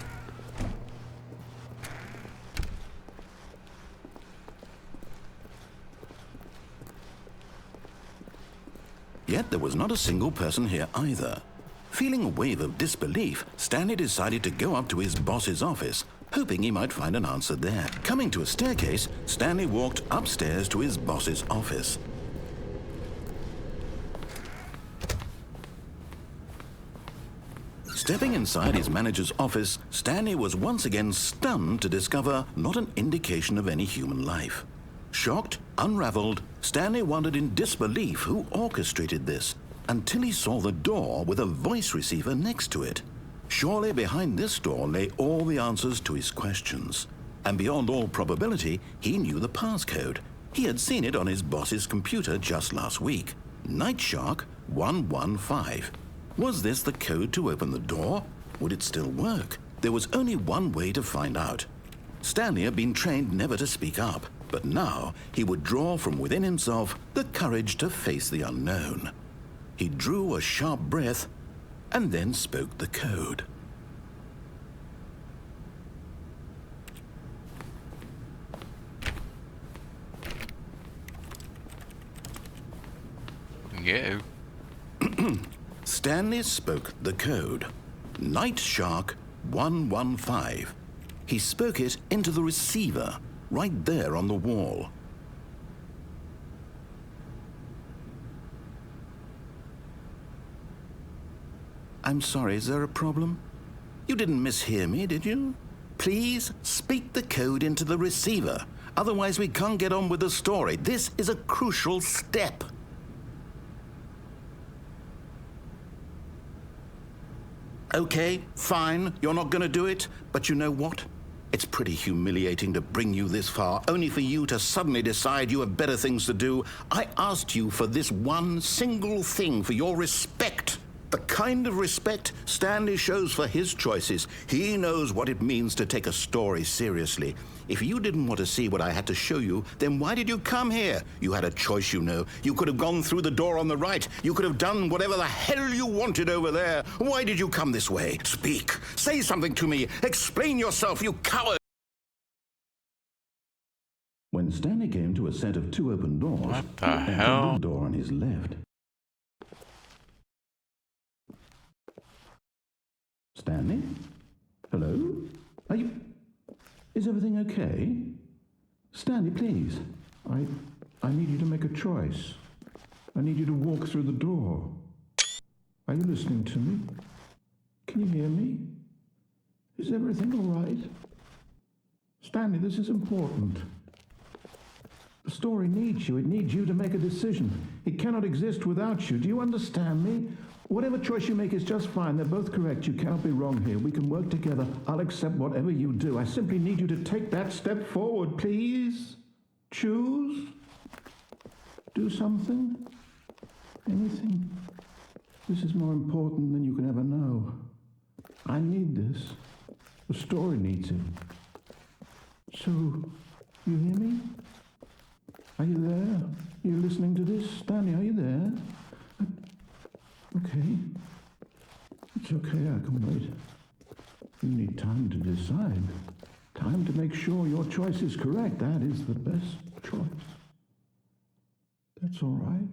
Yet there was not a single person here either. Feeling a wave of disbelief, Stanley decided to go up to his boss's office, hoping he might find an answer there. Coming to a staircase, Stanley walked upstairs to his boss's office. Stepping inside his manager's office, Stanley was once again stunned to discover not an indication of any human life. Shocked, unraveled, Stanley wondered in disbelief who orchestrated this, until he saw the door with a voice receiver next to it. Surely behind this door lay all the answers to his questions. And beyond all probability, he knew the passcode. He had seen it on his boss's computer just last week. Night Shark 115. Was this the code to open the door? Would it still work? There was only one way to find out. Stanley had been trained never to speak up, but now he would draw from within himself the courage to face the unknown. He drew a sharp breath and then spoke the code. Go. Stanley spoke the code. Night Shark 115. He spoke it into the receiver, right there on the wall. I'm sorry, is there a problem? You didn't mishear me, did you? Please speak the code into the receiver. Otherwise, we can't get on with the story. This is a crucial step. Okay, fine, you're not going to do it, but you know what? It's pretty humiliating to bring you this far, only for you to suddenly decide you have better things to do. I asked you for this one single thing, for your respect. The kind of respect Stanley shows for his choices. He knows what it means to take a story seriously. If you didn't want to see what I had to show you, then why did you come here? You had a choice, you know. You could have gone through the door on the right. You could have done whatever the hell you wanted over there. Why did you come this way? Speak. Say something to me. Explain yourself, you coward. When Stanley came to a set of 2 open doors, What the hell? The door on his left. Stanley? Hello? Are you... Is everything okay? Stanley, please. I need you to make a choice. I need you to walk through the door. Are you listening to me? Can you hear me? Is everything all right? Stanley, this is important. The story needs you. It needs you to make a decision. It cannot exist without you. Do you understand me? Whatever choice you make is just fine. They're both correct. You cannot be wrong here. We can work together. I'll accept whatever you do. I simply need you to take that step forward, please. Choose. Do something. Anything. This is more important than you can ever know. I need this. The story needs it. So, you hear me? Are you there? Are you listening to this? Stanley, are you there? Okay. It's okay, I can wait. You need time to decide. Time to make sure your choice is correct. That is the best choice. That's all right.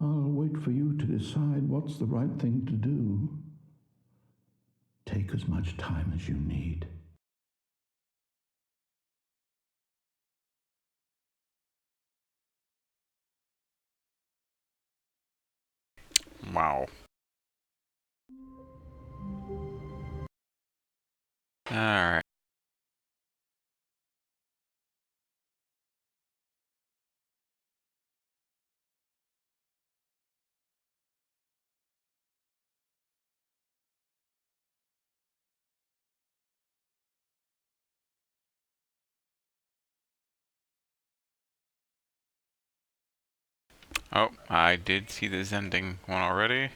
I'll wait for you to decide what's the right thing to do. Take as much time as you need. Wow. Alright. Oh, I did see this ending one already.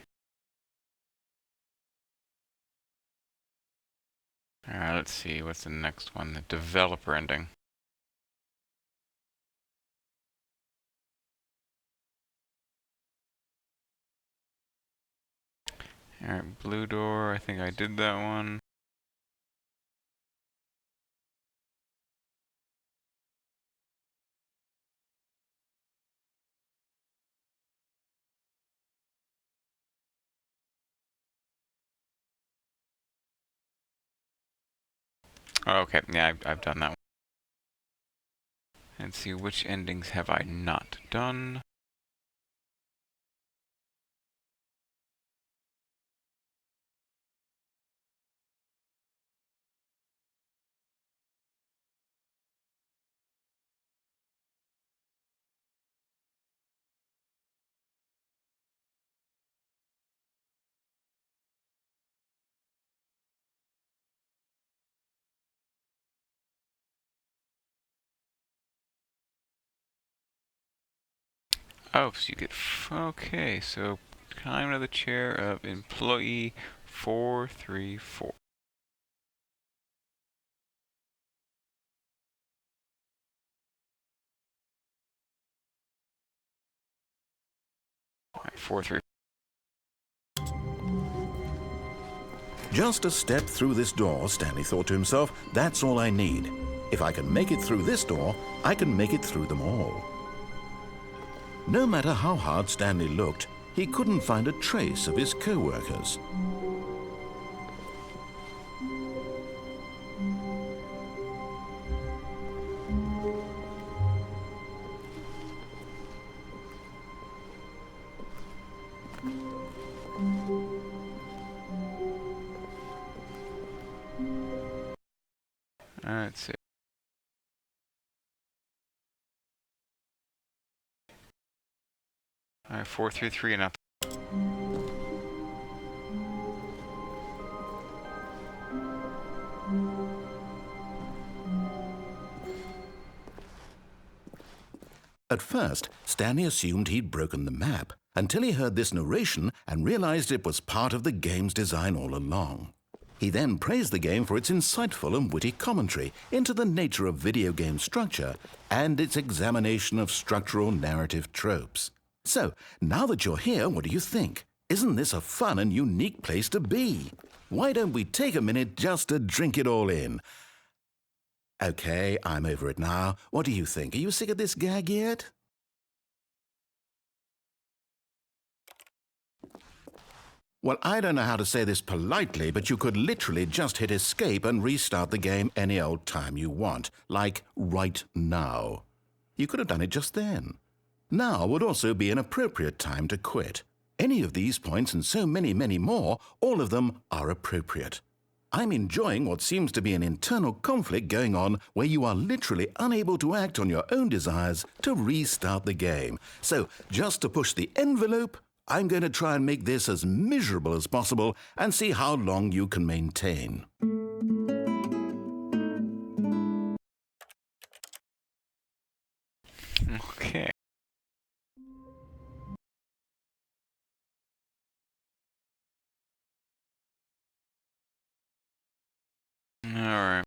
Alright, let's see. What's the next one? The developer ending. Alright, blue door. I think I did that one. Oh, okay, yeah, I've done that one. Let's see, which endings have I not done? Oh, so you get... Okay, so climb to the chair of employee 434. Alright, 434. Just a step through this door, Stanley thought to himself. That's all I need. If I can make it through this door, I can make it through them all. No matter how hard Stanley looked, he couldn't find a trace of his co-workers. Let's see. Alright, 4-3-3 and up. At first, Stanley assumed he'd broken the map until he heard this narration and realized it was part of the game's design all along. He then praised the game for its insightful and witty commentary into the nature of video game structure and its examination of structural narrative tropes. So, now that you're here, what do you think? Isn't this a fun and unique place to be? Why don't we take a minute just to drink it all in? Okay, I'm over it now. What do you think? Are you sick of this gag yet? Well, I don't know how to say this politely, but you could literally just hit escape and restart the game any old time you want, like right now. You could have done it just then. Now would also be an appropriate time to quit. Any of these points and so many, many more, all of them are appropriate. I'm enjoying what seems to be an internal conflict going on where you are literally unable to act on your own desires to restart the game. So, just to push the envelope, I'm going to try and make this as miserable as possible and see how long you can maintain. Okay. Alright.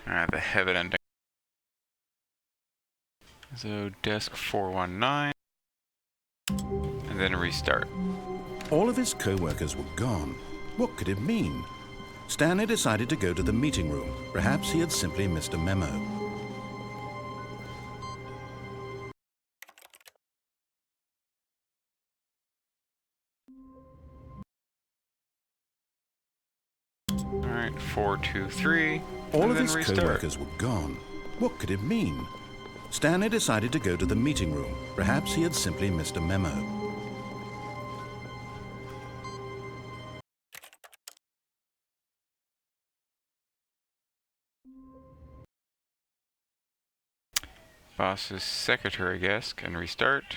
Alright, the heaven ending. So desk 419, and then restart. All of his co-workers were gone. What could it mean? Stanley decided to go to the meeting room. Perhaps he had simply missed a memo. Alright, 423. All of then his restart. co-workers were gone. What could it mean? Stanley decided to go to the meeting room. Perhaps he had simply missed a memo. Boss's secretary desk and restart.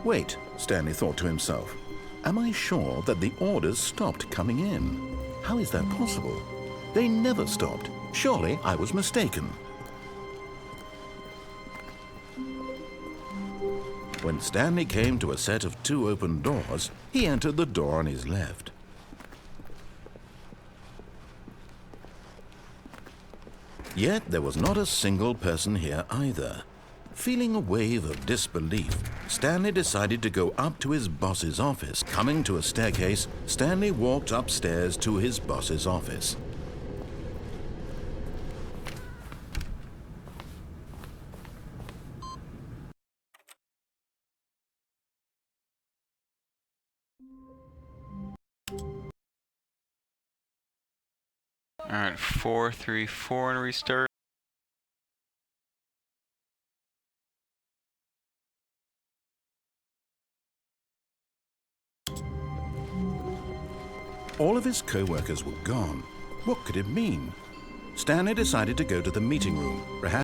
Wait, Stanley thought to himself. Am I sure that the orders stopped coming in? How is that possible? They never stopped. Surely I was mistaken. When Stanley came to a set of 2 open doors, he entered the door on his left. Yet there was not a single person here either. Feeling a wave of disbelief, Stanley decided to go up to his boss's office. Coming to a staircase, Stanley walked upstairs to his boss's office. Alright, 434 and restart. All of his co-workers were gone. What could it mean? Stanley decided to go to the meeting room. Perhaps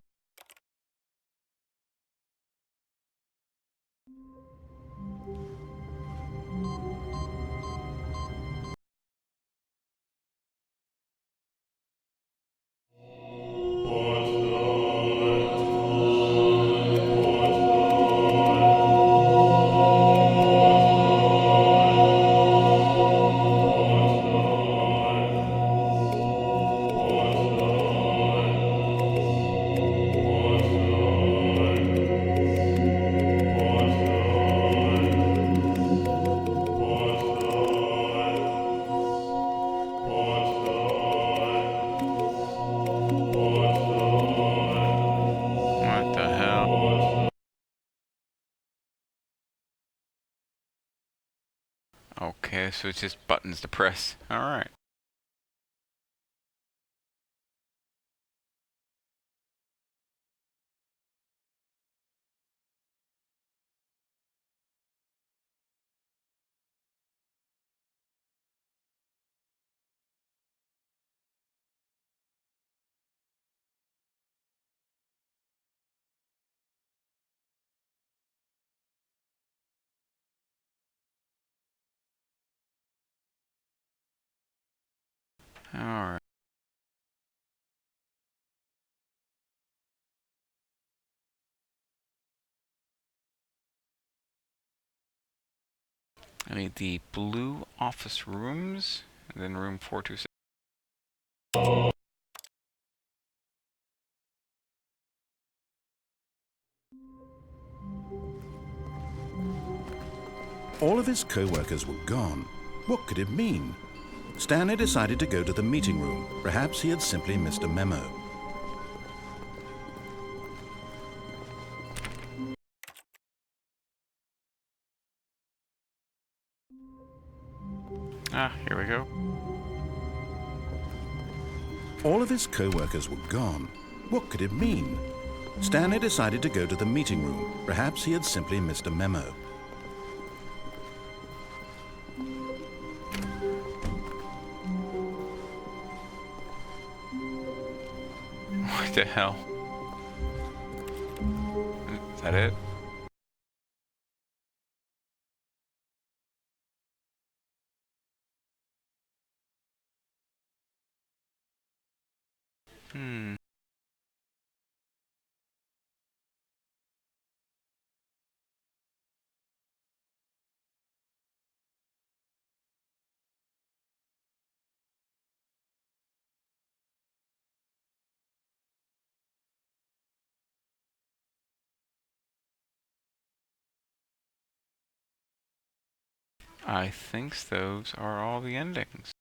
Okay, so it's just buttons to press. Alright. Alright. I need the blue office rooms, and then room 426. All of his co-workers were gone. What could it mean? Stanley decided to go to the meeting room. Perhaps he had simply missed a memo. Ah, here we go. All of his co-workers were gone. What could it mean? Stanley decided to go to the meeting room. Perhaps he had simply missed a memo. What the hell? Is that it? Hmm. I think those are all the endings.